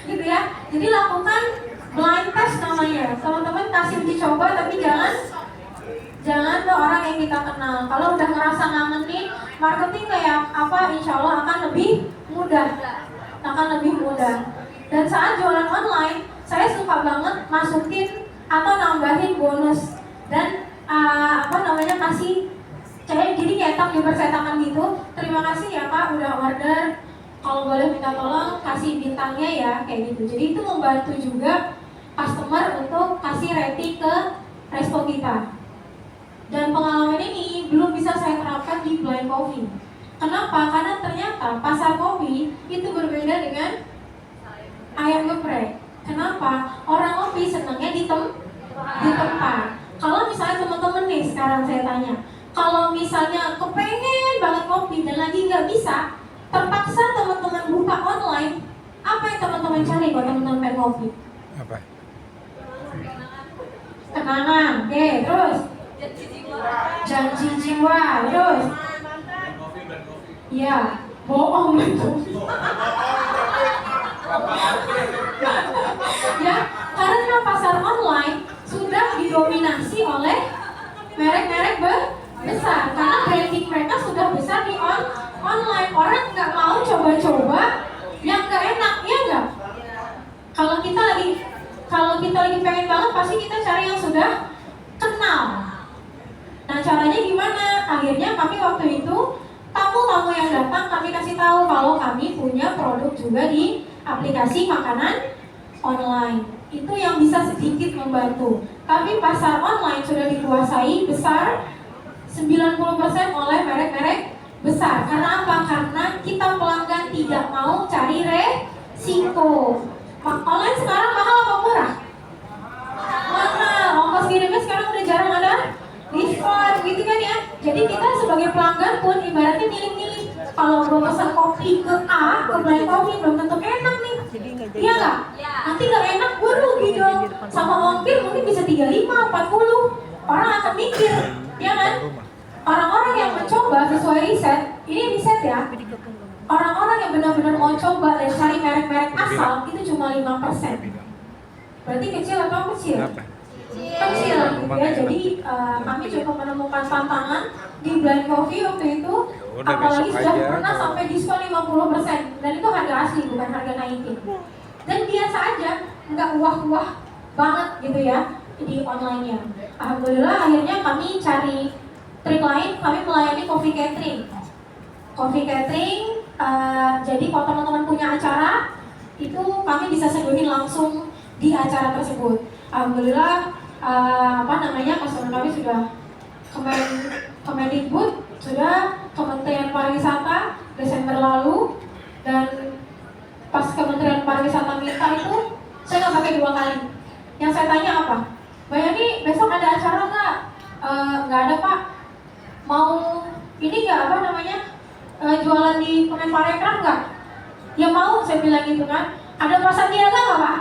[SPEAKER 1] Gitu ya. Jadi lakukan blind test namanya. Teman-teman kasih uji coba, tapi jangan ke orang yang kita kenal. Kalau udah ngerasa ngangenin, marketing kayak apa, insya Allah akan lebih mudah. Dan saat jualan online, saya suka banget masukin atau nambahin bonus dan kasih jadi nyetak di percetakan gitu. Terima kasih ya Pak udah order, kalau boleh minta tolong kasih bintangnya ya, kayak gitu. Jadi itu membantu juga customer untuk kasih rating ke resto kita. Dan pengalaman ini belum bisa saya terapkan di Blind Coffee. Kenapa? Karena ternyata pasar kopi itu berbeda dengan ayam geprek. Kenapa? Orang kopi senangnya di tempat. Kalau misalnya teman-teman nih, sekarang saya tanya, kalau misalnya kepengen banget kopi dan lagi nggak bisa, terpaksa teman-teman buka online, apa yang teman-teman cari kalau teman-teman pengen kopi?
[SPEAKER 2] Apa?
[SPEAKER 1] Kenangan, oke, terus janji jiwa, terus ya, bohong itu. Ya, karena pasar online sudah didominasi oleh merek-merek besar, karena branding mereka sudah besar di online. Orang nggak mau coba-coba yang nggak enak, ya nggak? Kalau kita lagi pengen banget, pasti kita cari yang sudah kenal. Nah, caranya gimana? Akhirnya kami waktu itu tamu-tamu yang datang kami kasih tahu kalau kami punya produk juga di aplikasi makanan online. Itu yang bisa sedikit membantu. Tapi pasar online sudah dikuasai besar 90% oleh merek-merek besar. Karena apa? Karena kita pelanggan tidak mau cari resiko. Online sekarang mahal apa murah? Mahal. Ongkos kirimnya sekarang udah jarang ada diskon, gitu kan ya. Jadi kita sebagai pelanggan pun ibaratnya milih-milih. Kalau gue pesan kopi ke A, ke Blind Coffee belum tentu enak nih. Iya nggak? Nanti nggak enak, gue rugi dong. Sama ongkir mungkin bisa 35, 40. Orang akan mikir, ya kan? Orang-orang yang mencoba sesuai riset, ini riset ya. Orang-orang yang benar-benar mau coba dan cari merek-merek asal itu cuma 5%. Berarti kecil atau kecil? Kecil gitu ya. Jadi kami cukup menemukan tantangan di Blind Coffee waktu itu. Apalagi sudah pernah sampai diskon 50%. Dan itu harga asli, bukan harga naikin. Dan biasa aja, nggak wah-wah banget gitu ya di online-nya. Alhamdulillah akhirnya kami cari trik lain, kami melayani coffee catering. Coffee catering, jadi kalau teman-teman punya acara, itu kami bisa seduhin langsung di acara tersebut. Alhamdulillah, customer kami sudah Kemendikbud, sudah Kementerian Pariwisata Desember lalu, dan pas Kementerian Pariwisata minta itu, saya nggak pakai 2 kali. Yang saya tanya apa? Mbak Yani, besok ada acara nggak? Nggak ada Pak. Mau ini nggak jualan di Kemenparekraf nggak? Ya mau, saya bilang gitu kan. Ada Pak Sandiaga nggak Pak?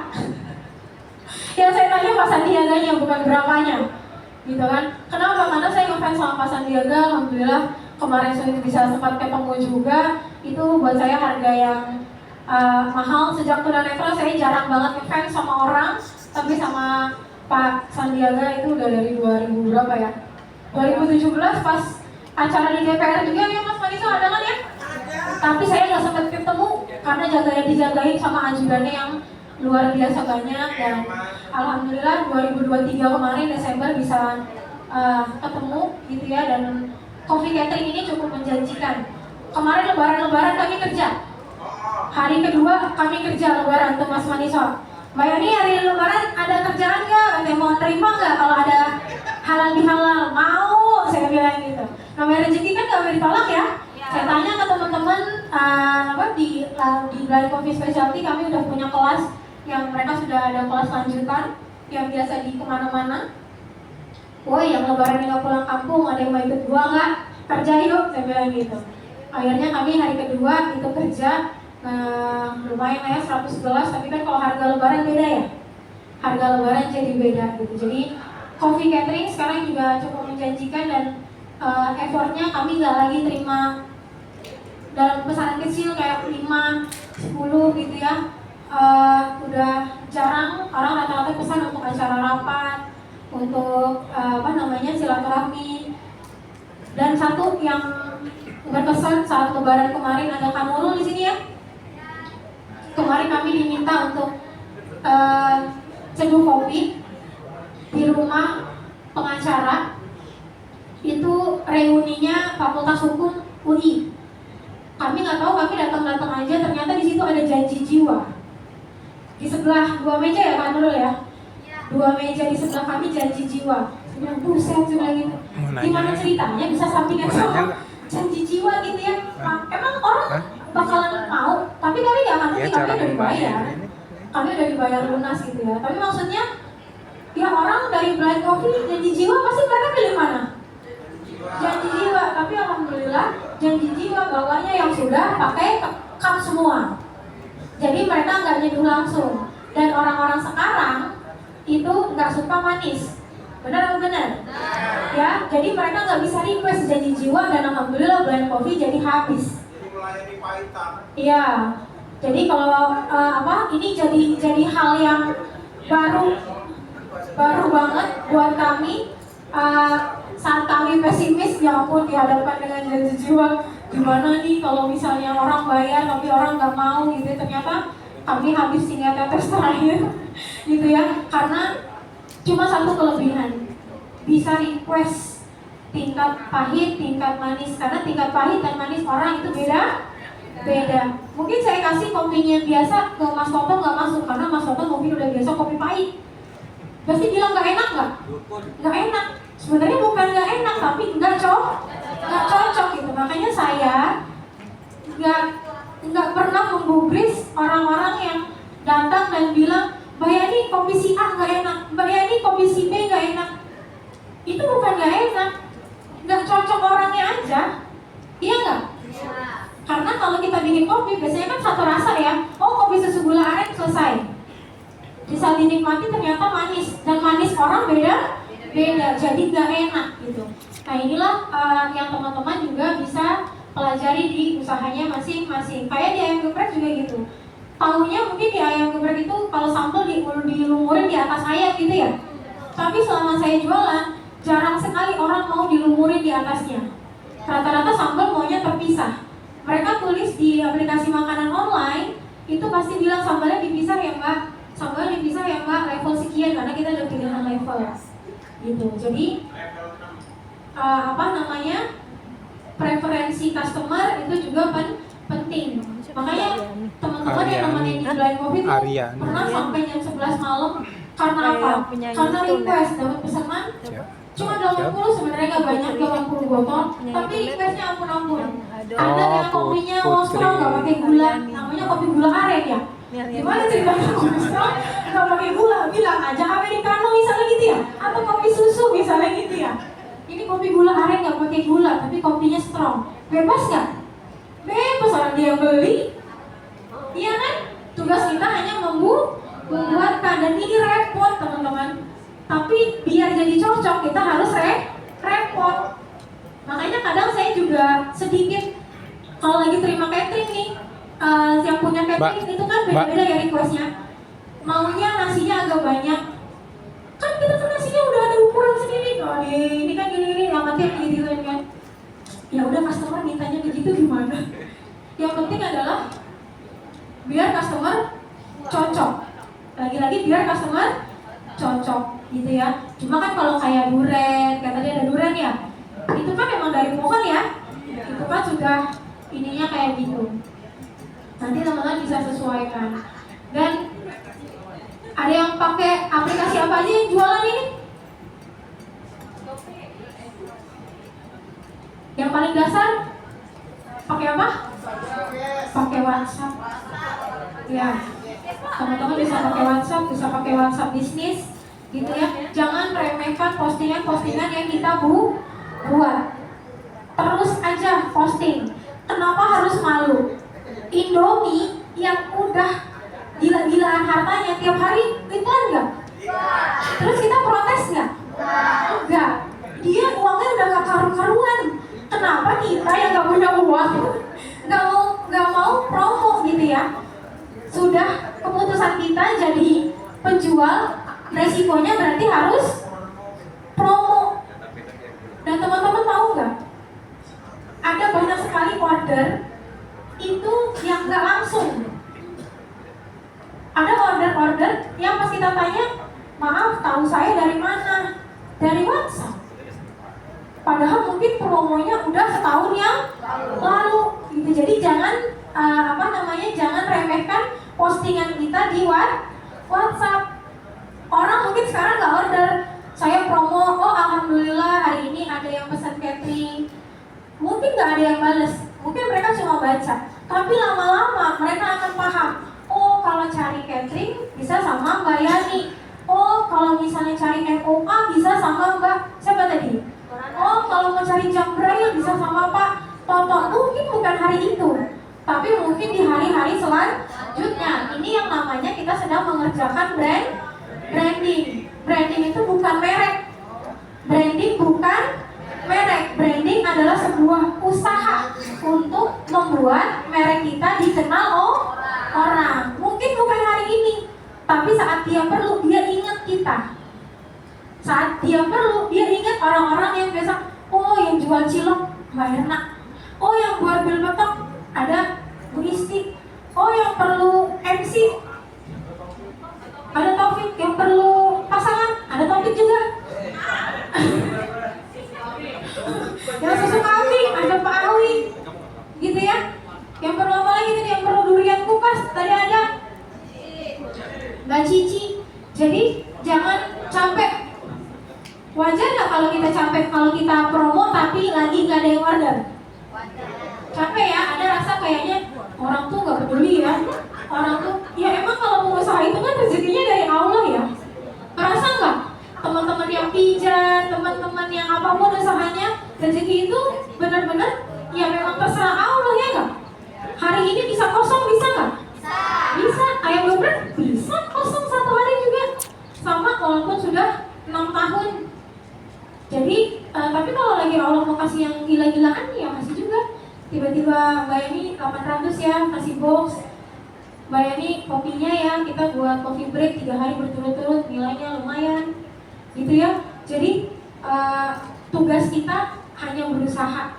[SPEAKER 1] Yang saya tanya Pak Sandiaganya, bukan berapanya, gitu kan? Kenapa? Karena saya ngefans sama Pak Sandiaga. Alhamdulillah kemarin saya bisa sempat ketemu juga. Itu buat saya harga yang mahal. Sejak tunanetra saya jarang banget ngefans sama orang, tapi sama Pak Sandiaga itu udah dari 2000 berapa ya? 2017 pas acara di DPR juga ya Mas Maniso, ada kan ya? Tapi saya nggak sempat ketemu karena dijagain sama ajudannya yang luar biasa banyak. Dan alhamdulillah 2023 kemarin Desember bisa ketemu gitu ya. Dan coffee catering ini cukup menjanjikan. Kemarin lebaran kami kerja, hari kedua kami kerja lebaran tuh Mas Maniso. Mbak Yani, hari lebaran ada kerjaan nggak? Mau terima nggak kalau ada halal bihalal? Mau, saya bilang gitu. Namanya rezeki kan nggak boleh ditolak ya. Saya tanya ke teman-teman di Blind Coffee Specialty, kami udah punya kelas yang mereka sudah ada kelas lanjutan, yang biasa di kemana-mana. Woi, yang lebaran nggak pulang kampung, ada yang mau ikut gua nggak? Kerja yuk, saya bilang gitu. Akhirnya kami hari kedua itu kerja, lumayan lah ya 111, tapi kan kalau harga lebaran beda ya. Harga lebaran jadi beda gitu. Jadi coffee catering sekarang juga cukup menjanjikan dan effortnya kami nggak lagi terima dalam pesanan kecil kayak 5, 10 gitu ya. Udah jarang, orang rata-rata pesan untuk acara rapat, untuk silaturahmi. Dan satu yang berkesan saat lebaran kemarin, ada Kak Nurul di sini ya. Kemarin kami diminta untuk seduh kopi di rumah pengacara. Itu reuninya Fakultas Hukum UI. Kami nggak tahu, kami datang aja, ternyata di situ ada janji jiwa. Di sebelah 2 meja ya Kak Nurul ya. 2 meja di sebelah kami janji jiwa. Saya bilang, buset, saya bilang gitu. Gimana ceritanya bisa sampingan sama janji jiwa gitu ya? Emang orang bakalan mau, tapi kami nggak akan ngerti, kami udah dibayar. Kami udah dibayar lunas gitu ya. Tapi maksudnya, ya orang dari Blind Coffee janji jiwa pasti mereka pilih mana? Janji jiwa, tapi alhamdulillah janji jiwa bawahnya yang sudah pakai cup semua. Jadi mereka nggak nyeduh langsung. Dan orang-orang sekarang itu nggak suka manis. Benar atau benar? Ya, jadi mereka nggak bisa request janji jiwa dan alhamdulillah Blind Coffee jadi habis. Iya. Jadi kalau ini jadi hal yang baru banget buat kami. Saat kami pesimis, ya ampun, dihadapkan dengan janji jiwa, gimana nih kalau misalnya orang bayar tapi orang nggak mau gitu. Ternyata kami habis hingga tetes terakhir gitu ya, karena cuma satu kelebihan, bisa request tingkat pahit, tingkat manis. Karena tingkat pahit dan manis orang itu beda. Mungkin saya kasih kopinya biasa ke Mas Toto nggak masuk, karena Mas Toto mungkin udah biasa kopi pahit. Pasti bilang nggak enak nggak? Nggak enak. Sebenarnya bukan nggak enak, tapi nggak cocok gitu. Makanya saya nggak pernah menggubris orang-orang yang datang dan bilang, Mbak Yani kopi si A nggak enak, Mbak Yani kopi si B nggak enak. Itu bukan nggak enak, nggak cocok orangnya aja, iya nggak? Karena kalau kita bikin kopi biasanya kan satu rasa ya. Oh, kopi susu gula aren selesai. Bisa dinikmati ternyata manis, dan manis orang beda, jadi nggak enak gitu. Nah inilah yang teman-teman juga bisa pelajari di usahanya masing-masing. Kayak di ayam geprek juga gitu. Tahunya mungkin di ayam geprek itu kalau sambal dilumurin di atas ayam gitu ya. Tapi selama saya jualan, jarang sekali orang mau dilumurin di atasnya. Rata-rata sambal maunya terpisah. Mereka tulis di aplikasi makanan online, itu pasti bilang sambalnya dipisah ya Mbak. Sambalnya dipisah ya Mbak, level sekian, karena kita ada pilihan level gitu. Jadi preferensi customer itu juga penting. Makanya teman-teman yang nemenin di Blind Coffee itu pernah sampai jam 11 malam karena apa? Karena request dapat pesanan cuma 80, sebenarnya nggak banyak, 80 botol, tapi requestnya ampun-ampun. Ada yang kopinya strong nggak pakai gula, namanya kopi gula aren ya. Gimana ceritanya kopi strong nggak pakai gula? Bilang aja americano misalnya gitu ya, atau kopi susu misalnya gitu ya. Ini kopi gula aren nggak pakai gula, tapi kopinya strong. Bebas nggak? Bebas, orang dia yang beli. Iya kan? Tugas kita hanya membuatkan, dan ini repot teman-teman. Tapi biar jadi cocok kita harus repot. Makanya kadang saya juga sedikit kalau lagi terima catering nih, yang punya catering itu kan beda-beda ya requestnya. Maunya nasinya agak banyak. Kan kita kan nasinya udah ada ukuran sendiri. Oh ini kan gini-gini, amatir gitu kan. Ya udah, customer mintanya begitu gimana? Yang penting adalah biar customer cocok. Lagi-lagi biar customer cocok gitu ya. Cuma kan kalau kayak duren, kayak tadi ada duren ya, itu kan memang dari pohon ya. Itu kan sudah ininya kayak gitu. Nanti teman-teman bisa sesuaikan. Dan ada yang pakai aplikasi apa aja yang jualan ini? Yang paling dasar pakai apa? Pakai WhatsApp. Ya. teman-teman bisa pakai WhatsApp, bisa pakai WhatsApp bisnis, gitu ya. Jangan remehkan postingan-postingan yang kita buat. Terus aja posting. Kenapa harus malu? Indomie yang udah gila-gilaan hartanya tiap hari iklan nggak? Terus kita protes nggak? Enggak. Dia uangnya udah gak karu-karuan. Kenapa kita yang gak punya uang nggak mau promo gitu ya? Sudah keputusan kita jadi penjual, resikonya berarti harus promo. Dan teman-teman tahu nggak? Ada banyak sekali order itu yang nggak langsung. Ada order yang pas kita tanya, maaf, tahu saya dari mana? Dari WhatsApp. Padahal mungkin promonya udah setahun yang lalu. Gitu. Jadi jangan jangan remehkan postingan kita di WhatsApp. Orang mungkin sekarang nggak order, saya promo, oh alhamdulillah hari ini ada yang pesan catering. Mungkin nggak ada yang bales, mungkin mereka cuma baca. Tapi lama-lama mereka akan paham. Oh kalau cari catering bisa sama Mbak Yani. Oh kalau misalnya cari MOA bisa sama Mbak siapa tadi? Oh kalau mau cari jam braille bisa sama Pak Toto. Mungkin bukan hari itu, tapi mungkin di hari-hari selanjutnya. Ini yang namanya kita sedang mengerjakan branding. Branding itu bukan merek. Branding bukan merek. Branding adalah sebuah usaha untuk membuat merek kita dikenal orang. Mungkin bukan hari ini, tapi saat dia perlu, dia ingat kita. Saat dia perlu, dia ingat orang-orang yang biasa, oh yang jual cilok Mbak Erna, oh yang buat bil betok ada Bu Isti, oh yang perlu MC ada Taufik, yang perlu pasangan ada Taufik juga. Yang susu kambing ada Pak Awi, gitu ya. Yang perlu apa lagi tadi? Yang perlu durian kupas tadi ada Mbak Cici. Jadi jangan capek. Wajar nggak kalau kita capek kalau kita promo tapi lagi nggak ada yang order? Capek ya, ada rasa kayaknya orang tuh nggak peduli ya. Orang tuh, ya emang kalau pengusaha itu kan rezekinya dari Allah ya. Merasa nggak? Teman-teman yang pijat, teman-teman yang apapun usahanya, rezeki itu benar-benar ya memang terserah Allah ya nggak? Hari ini bisa kosong, bisa nggak? Bisa. Ayam geprek bisa kosong satu hari juga. Sama walaupun sudah 6 tahun. Jadi, tapi kalau lagi Allah mau kasih yang gila-gilaan ya kasih juga. Tiba-tiba Mbak Yani 800 ya, kasih box. Mbak Yani kopinya ya, kita buat coffee break 3 hari berturut-turut, nilainya lumayan. Gitu ya. Jadi, tugas kita hanya berusaha,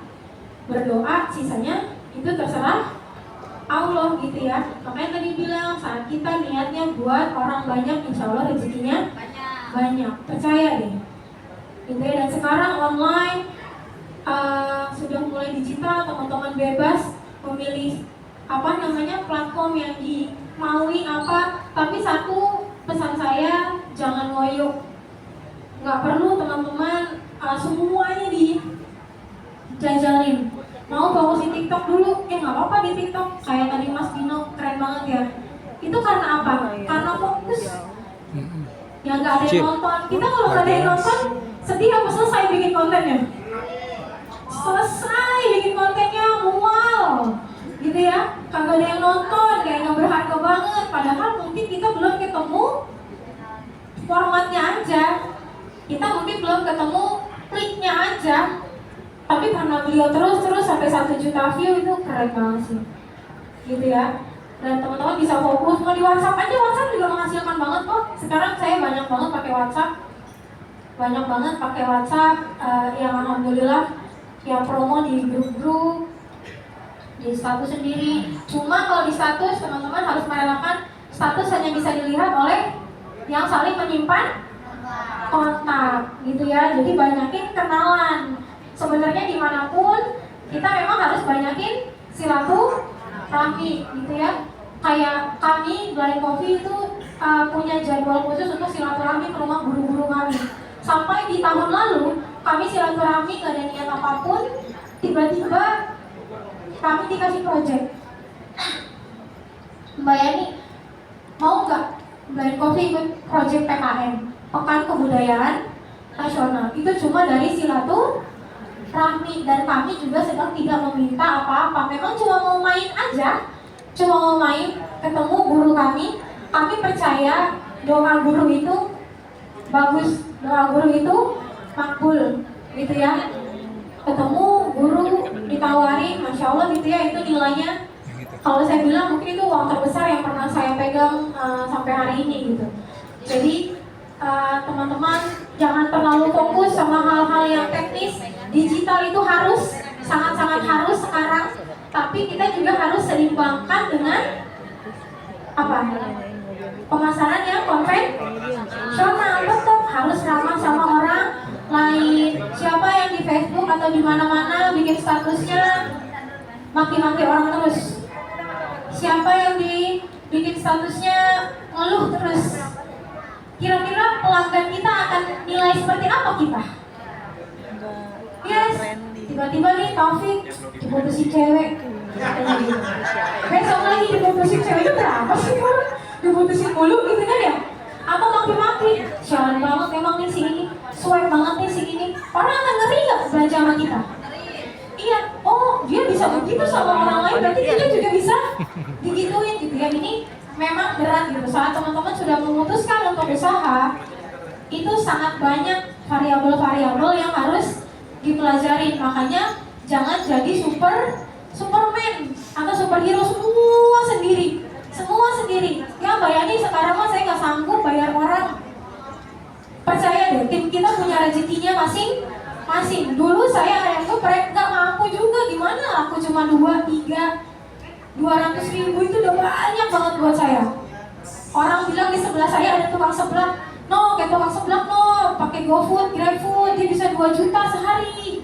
[SPEAKER 1] berdoa, sisanya itu terserah Allah gitu ya. Makanya tadi bilang saat kita niatnya buat orang banyak, insya Allah rezekinya banyak. Percaya deh. Gitu ya. Dan sekarang online sudah mulai digital, teman-teman bebas memilih platform yang dimaui apa. Tapi satu pesan saya, jangan ngoyo. Nggak perlu teman-teman semuanya dijajalin. Mau promosi TikTok dulu, nggak apa-apa di TikTok. Kayak tadi Mas Dino, keren banget ya. Itu karena apa? Karena fokus. Ya nggak ada yang nonton. Kita kalau nggak ada yang nonton, sedih apa selesai bikin kontennya? Selesai bikin kontennya, mual. Gitu ya. Kagak ada yang nonton, kayak nggak berharga banget. Padahal mungkin kita belum ketemu formatnya aja. Kita mungkin belum ketemu kliknya aja. Tapi karena beliau terus sampai 1 juta view, itu keren banget sih. Gitu ya. Dan teman-teman bisa fokus, mau di WhatsApp aja, WhatsApp juga menghasilkan banget kok. Sekarang saya banyak banget pakai WhatsApp. Yang alhamdulillah yang promo di grup-grup, di status sendiri. Cuma kalau di status, teman-teman harus merelakan status hanya bisa dilihat oleh yang saling menyimpan kontak, gitu ya. Jadi banyakin kenalan. Sebenarnya dimanapun kita memang harus banyakin silaturahmi, gitu ya. Kayak kami Blind Coffee itu punya jadwal khusus untuk silaturahmi ke rumah guru-guru kami. Sampai di tahun lalu kami silaturahmi gak ada niat apapun, tiba-tiba kami dikasih project. Mbak Yani, mau nggak Blind Coffee ikut project PKN, Pekan Kebudayaan Nasional? Itu cuma dari silaturahmi, dan kami juga sedang tidak meminta apa-apa. Memang cuma mau main aja, cuma mau main, ketemu guru kami. Kami percaya doa guru itu bagus, doa guru itu makbul, gitu ya. Ketemu guru ditawarin, masya Allah gitu ya, itu nilainya. Kalau saya bilang mungkin itu uang terbesar yang pernah saya pegang sampai hari ini gitu. Jadi teman-teman jangan terlalu fokus sama hal-hal yang teknis. Digital itu harus, sangat-sangat harus sekarang. Tapi kita juga harus seimbangkan dengan apa? Pemasaran yang konvensional. Betul, harus ramah sama orang lain. Siapa yang di Facebook atau di mana-mana bikin statusnya maki-maki orang terus? Siapa yang bikin statusnya ngeluh terus? Kira-kira pelanggan kita akan nilai seperti apa kita? Yes, tiba-tiba nih Taufik diputusin cewek. Besok lagi diputusin cewek, itu berapa sih Bang? Diputusin mulu gitu kan ya? Atau maki-maki, sialan banget emang nih si ini, swag banget nih si ini. Orang akan ngeri nggak belanja sama kita? Iya, oh dia bisa begitu sama orang lain, berarti kita juga bisa digituin gitu ya. Ini memang berat gitu. Saat teman-teman sudah memutuskan untuk usaha, itu sangat banyak variabel-variabel yang harus dipelajari. Makanya jangan jadi Superman atau superhero semua sendiri. Ya bayangin sekarang mah saya nggak sanggup bayar orang. Percaya deh, tim kita punya rezekinya masing-masing. Dulu saya ayam geprek nggak mampu juga, gimana aku cuma 200.000 itu udah banyak banget buat saya. Orang bilang di sebelah saya ada tukang seblak, no kayak tukang seblak no, pakai GoFood, GrabFood, dia bisa 2 juta sehari.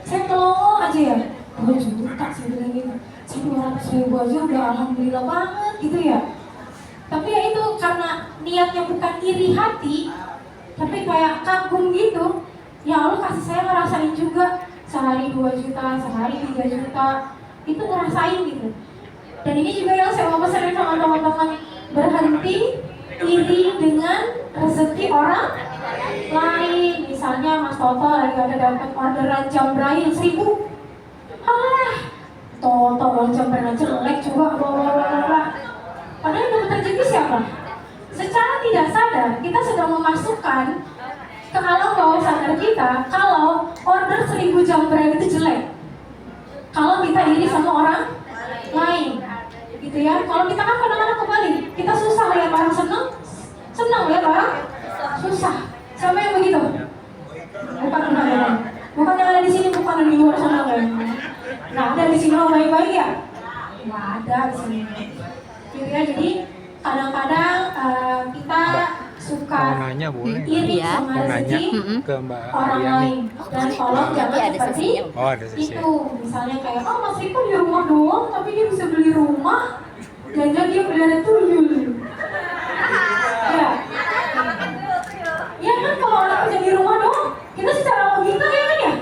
[SPEAKER 1] Saya melongo aja ya, 2 juta saya bilang gitu. Saya 200.000 aja udah alhamdulillah banget gitu ya. Tapi ya itu karena niatnya bukan iri hati, tapi kayak kagum gitu. Ya Allah kasih saya ngerasain juga, sehari 2 juta, sehari 3 juta, itu ngerasain gitu. Dan ini juga yang saya mau pesanin sama teman-teman, berhenti iri dengan rezeki orang lain. Misalnya Mas Toto lagi ada dapat orderan jam braille 1.000, Toto jam braille jelek coba bawa. Padahal yang dapat rezeki siapa? Secara tidak sadar kita sedang memasukkan ke alam bawah sadar kita kalau order 1.000 jam braille itu jelek. Kalau kita iri sama orang lain, gitu ya. Kalau kita kan kadang-kadang kembali, kita susah lihat orang senang lihat orang susah. Siapa yang begitu? Bukan yang ada di sini, bukan yang di luar sana kan? Nah, ada di sini orang baik-baik ya? Nggak ada di sini. Gitu ya. Jadi kadang-kadang kita suka
[SPEAKER 2] nanya boleh
[SPEAKER 1] iri sama rezeki
[SPEAKER 2] ke Mbak
[SPEAKER 1] orang lain, dan tolong jangan seperti itu. Misalnya kayak, oh Mas Riko di rumah doang tapi dia bisa beli rumah, dan dia pelihara tuyul. Ya kan, kalau orang kerja di rumah doang, kita secara logika ya kan ya.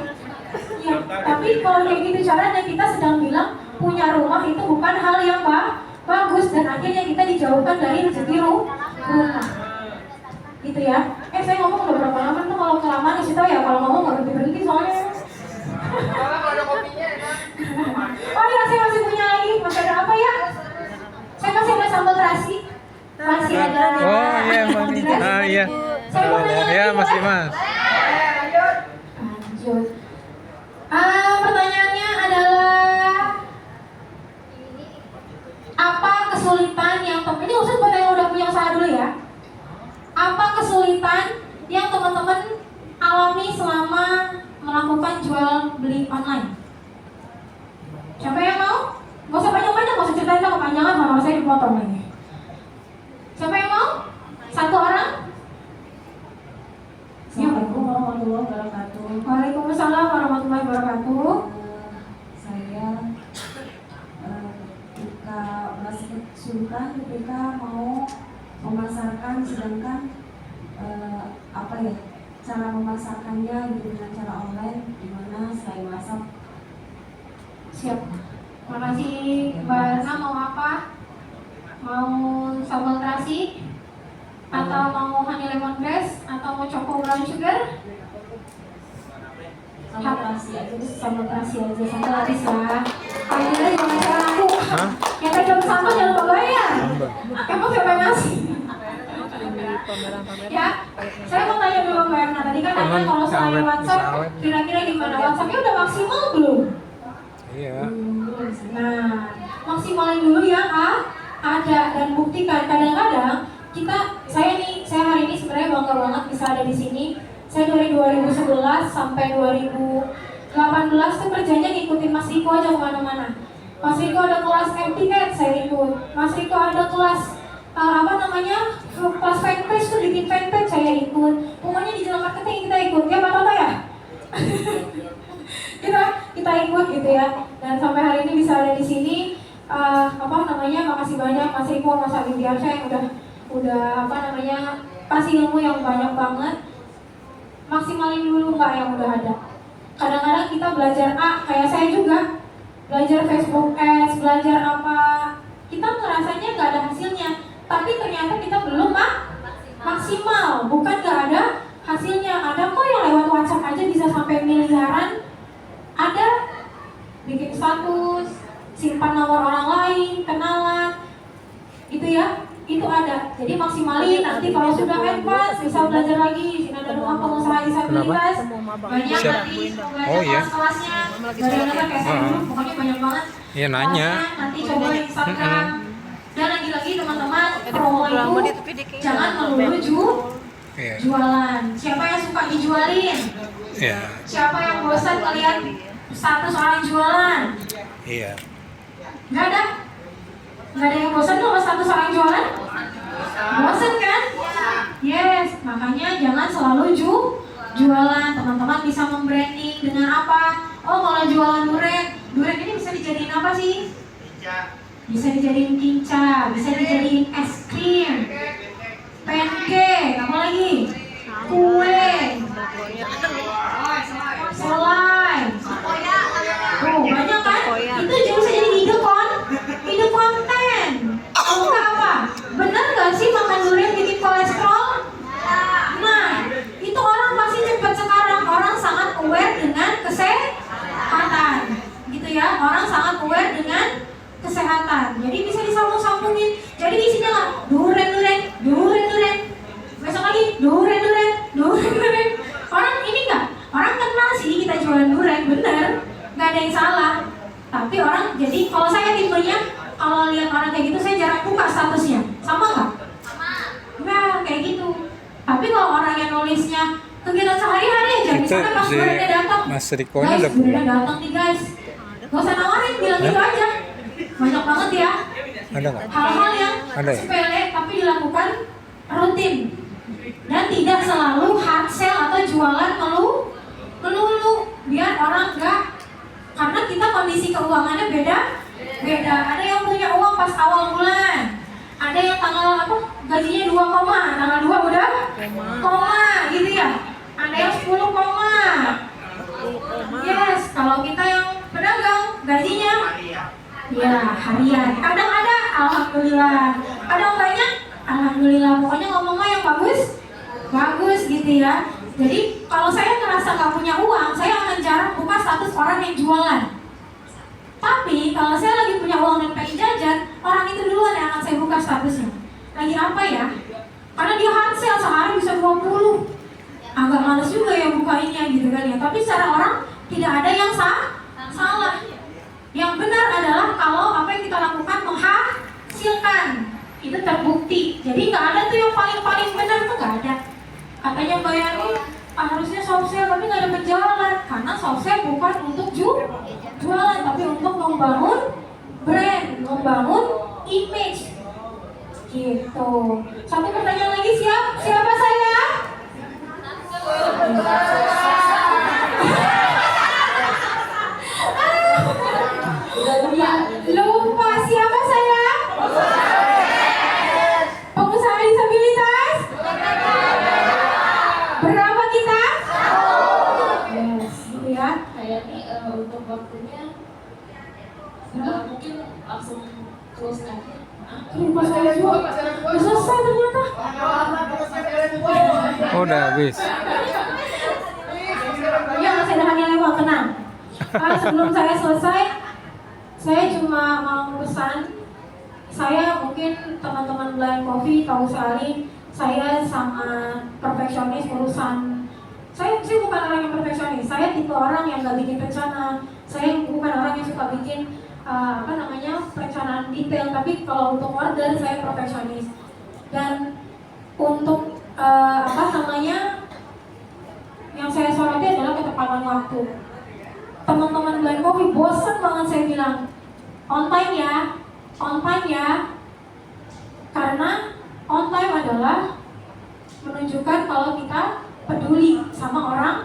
[SPEAKER 1] Ya, tapi kalau kayak gitu caranya, kita sedang bilang punya rumah itu bukan hal yang bagus, dan akhirnya kita dijauhkan dari rezeki rumah. Gitu ya. Saya ngomong udah berapa lama tuh, kalau kelamaan kasih tau ya, kalau ngomong nggak berhenti soalnya. Oh iya, saya masih punya lagi, masih ada apa ya? Saya masih ada sambal terasi, masih ada.
[SPEAKER 2] Oh iya, iya.
[SPEAKER 1] Saya mau nanya lagi,
[SPEAKER 2] ya masih Mas.
[SPEAKER 1] Lanjut. Pertanyaannya adalah apa kesulitan yang ini khusus buat yang udah punya usaha dulu ya? Apa kesulitan yang teman-teman alami selama melakukan jual beli online? Siapa yang mau? Gak usah panjang-panjang, gak usah ceritain kepanjangan, malah saya dipotong lagi. Siapa yang mau? 1 orang?
[SPEAKER 4] Assalamualaikum warahmatullahi wabarakatuh.
[SPEAKER 1] Waalaikumsalam warahmatullahi wabarakatuh.
[SPEAKER 4] Saya masih kesulitan ketika mau memasarkan, sedangkan cara memasarkannya gitu dengan cara online, dimana saya masak.
[SPEAKER 1] Siap. Makasih Mbak Ana, mau apa? Mau sambal terasi? Atau mau honey lemongrass? Atau mau choco brown sugar?
[SPEAKER 4] Sambal terasi aja.
[SPEAKER 1] Sambal terasi aja, sambal habis ya. Alhamdulillah di pengacara aku.
[SPEAKER 2] Hah?
[SPEAKER 1] Yang tadi dapat sambal jangan lupa bayar.
[SPEAKER 2] Sambal.
[SPEAKER 1] Emang siapa yang ngasih? Ya, saya mau tanya dulu Mbak Erna. Tadi kan
[SPEAKER 2] Teman,
[SPEAKER 1] ada kalau selain
[SPEAKER 2] awet,
[SPEAKER 1] WhatsApp,
[SPEAKER 2] bisa awet.
[SPEAKER 1] kira-kira gimana? WhatsAppnya udah maksimal belum?
[SPEAKER 2] Iya.
[SPEAKER 1] Nah, maksimalin dulu ya, ada dan buktikan. Kadang-kadang saya hari ini sebenarnya bangga banget bisa ada di sini. Saya dari 2011 sampai 2018 tuh kerjanya ngikutin Mas Riko aja kemana-mana. Mas Riko ada kelas MTK, saya ikut. Mas Riko ada kelas kelas fanpage tuh bikin fanpage, saya ikut. Pokoknya di jalan marketing kita ikut, ya Pak Toto ya. kita ikut gitu ya. Dan sampai hari ini bisa ada di sini. Makasih banyak Mas Riko, Mas Abidiarsyah yang udah kasih ilmu yang banyak banget. Maksimalin dulu Mbak yang udah ada. Kadang-kadang kita belajar kayak saya juga belajar Facebook Ads, belajar apa, kita ngerasanya nggak ada hasilnya, tapi ternyata kita belum maksimal. Bukan nggak ada hasilnya, ada kok yang lewat WhatsApp aja bisa sampai miliaran. Ada bikin status, simpan nomor orang lain, kenalan, gitu ya. Itu ada. Jadi maksimalin, nanti kalau sudah advance bisa belajar lagi. Sini ada rumah pengusaha disabilitas. Banyak
[SPEAKER 2] Siap.
[SPEAKER 1] nanti
[SPEAKER 2] Oh, iya.
[SPEAKER 1] kelas-kelasnya. Dari anak kayak saya dulu, pokoknya banyak banget.
[SPEAKER 2] Iya, nanya.
[SPEAKER 1] Kelasnya, nanti coba di Instagram. Dan lagi-lagi teman-teman, promo itu jangan melulu
[SPEAKER 2] Iya.
[SPEAKER 1] jualan. Siapa yang suka dijualin?
[SPEAKER 2] Iya.
[SPEAKER 1] Siapa yang bosan melihat status orang jualan?
[SPEAKER 2] Iya.
[SPEAKER 1] Nggak ada? Nggak ada yang bosan tuh sama status orang jualan? Bosan kan? Yes, makanya jangan selalu jualan. Teman-teman bisa membranding dengan apa? Oh, kalau jualan durian ini bisa dijadiin apa sih? Bisa dijadiin kinca, bisa dijadiin es krim, pancake, apa lagi? Kue, selai. Oh, banyak kan? Itu juga bisa jadi ide konten. Enggak apa? Bener nggak sih makan durian bikin kolesterol? Nah, itu orang pasti cepat sekarang. Orang sangat aware dengan kesehatan, gitu ya. Orang sangat aware dengan kesehatan. Jadi bisa disambung-sambungin. Jadi isinya nggak durian. Besok lagi durian. Orang ini nggak? Orang kenal sih kita jualan durian, bener. Nggak ada yang salah. Tapi orang, jadi kalau saya tipenya, kalau lihat orang kayak gitu saya jarang buka statusnya. Sama nggak? Nah, kayak gitu. Tapi kalau orang yang nulisnya kegiatan sehari-hari aja, misalnya pas
[SPEAKER 2] si
[SPEAKER 1] duriannya datang,
[SPEAKER 2] Mas Riko nya
[SPEAKER 1] guys,
[SPEAKER 2] udah
[SPEAKER 1] duriannya
[SPEAKER 2] pulang.
[SPEAKER 1] datang nih guys. Gak usah nawarin, bilang gitu aja. Banyak banget ya.
[SPEAKER 2] Ada nggak?
[SPEAKER 1] Hal-hal yang
[SPEAKER 2] Ada ya?
[SPEAKER 1] sepele tapi dilakukan rutin. Dan tidak selalu hard sell atau jualan melulu. Biar orang enggak, karena kita kondisi keuangannya beda. Ada yang punya uang pas awal bulan. Ada yang gajinya 2, tanggal 2 udah koma gitu ya. Ada yang 10 koma. Yes, kalau kita yang pedagang gajinya ya harian. Kadang ada, alhamdulillah. Kadang banyak, alhamdulillah. Pokoknya ngomongnya yang bagus gitu ya. Jadi kalau saya ngerasa gak punya uang, saya akan jarang buka status orang yang jualan. Tapi kalau saya lagi punya uang dan pengen jajan, orang itu duluan yang akan saya buka statusnya. Lagi apa ya? Karena dia hard sale sehari bisa 20. Agak males juga ya bukainnya gitu kan ya. Tapi secara orang tidak ada yang salah. Yang benar adalah kalau apa yang kita lakukan menghasilkan, itu terbukti. Jadi nggak ada tuh yang paling benar tuh nggak ada. Katanya Mbak Yani harusnya soft sale tapi nggak ada penjualan, karena soft sale bukan untuk jualan tapi untuk membangun brand, membangun image gitu. Satu pertanyaan lagi, siapa saya? Lupa siapa saya? Pengusaha disabilitas? Berapa kita? Yes, gitu ya.
[SPEAKER 4] Kayaknya untuk waktunya mungkin langsung close aja.
[SPEAKER 1] Close
[SPEAKER 2] udah habis.
[SPEAKER 1] Ya masih ada hanya lewat, tenang. Sebelum saya selesai, saya cuma mau pesan. Saya mungkin teman-teman Blind Coffee tahu sekali, saya sangat perfeksionis urusan. Saya bukan orang yang perfeksionis. Saya tipe orang yang nggak bikin rencana. Saya bukan orang yang suka bikin perencanaan detail. Tapi kalau untuk order saya perfeksionis. Dan untuk yang saya soroti adalah ketepatan waktu. Teman-teman Blind Coffee bosan banget saya bilang on time ya, karena on time adalah menunjukkan kalau kita peduli sama orang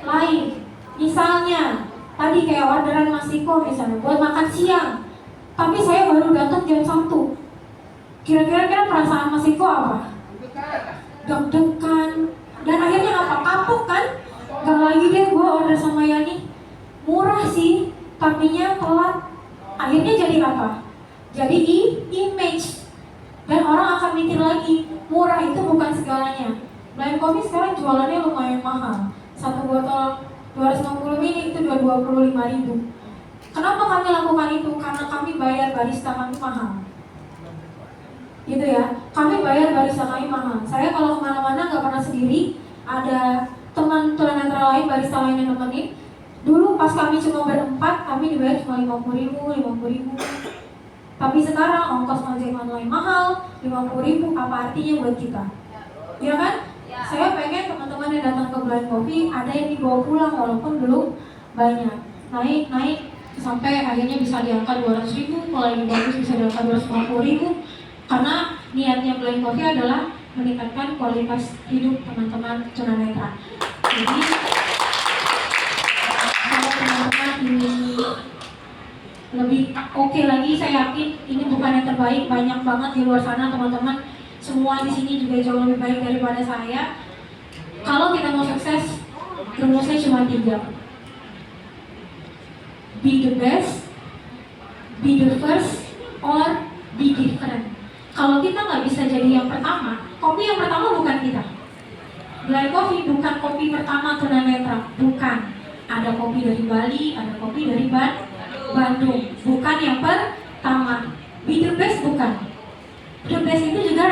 [SPEAKER 1] lain. Misalnya tadi kayak orderan Mas Iko misalnya buat makan siang, tapi saya baru datang jam 1. Kira-kira perasaan Mas Iko apa? Deg-degan, dan akhirnya apa? Kapok kan? Gak lagi deh gue order sama Yani. Murah sih, tapinya telat. Akhirnya jadi apa? Jadi image. Dan orang akan mikir lagi, murah itu bukan segalanya. Blind Coffee sekarang jualannya lumayan mahal. Satu botol 250 ml itu 25.000. Kenapa kami lakukan itu? Karena kami bayar barista kami mahal. Gitu ya, kami bayar barista kami mahal. Saya kalau kemana-mana nggak pernah sendiri, ada teman tunanetra lain, barista lain yang nemenin. Dulu pas kami cuma berempat, kami dibayar cuma 50.000. Tapi sekarang ongkos ojek online mahal, 50.000, apa artinya buat kita? Ya kan? Saya pengen teman-teman yang datang ke Blind Coffee ada yang dibawa pulang walaupun belum banyak. Naik sampai akhirnya bisa diangkat 200.000, kalau yang bagus bisa diangkat 250.000. Karena niatnya Blind Coffee adalah meningkatkan kualitas hidup teman-teman tunanetra. Jadi kalau teman-teman ini lebih oke lagi, saya yakin ini bukan yang terbaik, banyak banget di luar sana teman-teman. Semua di sini juga jauh lebih baik daripada saya. Kalau kita mau sukses, rumusnya cuma 3. Be the best, be the first, or be different. Kalau kita nggak bisa jadi yang pertama, kopi yang pertama bukan kita. Blind Coffee bukan kopi pertama tunanetra, bukan. Ada kopi dari Bali, ada kopi dari Bandung, bukan yang pertama. Be the best bukan. The best itu juga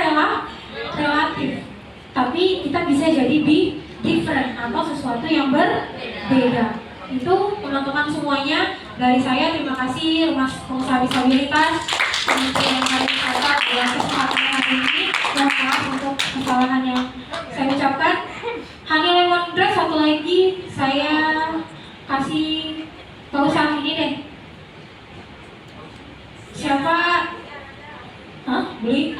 [SPEAKER 1] relatif. Tapi kita bisa jadi be different atau sesuatu yang berbeda. Itu teman-teman semuanya dari saya. Terima kasih Rumah Pengusaha Disabilitas, Kementerian Pariwisata dalam kesempatan hari ini. Dan maaf untuk kesalahan yang saya ucapkan. Hanya lemon dress satu lagi saya kasih, gak usah ini deh. Siapa? Beli?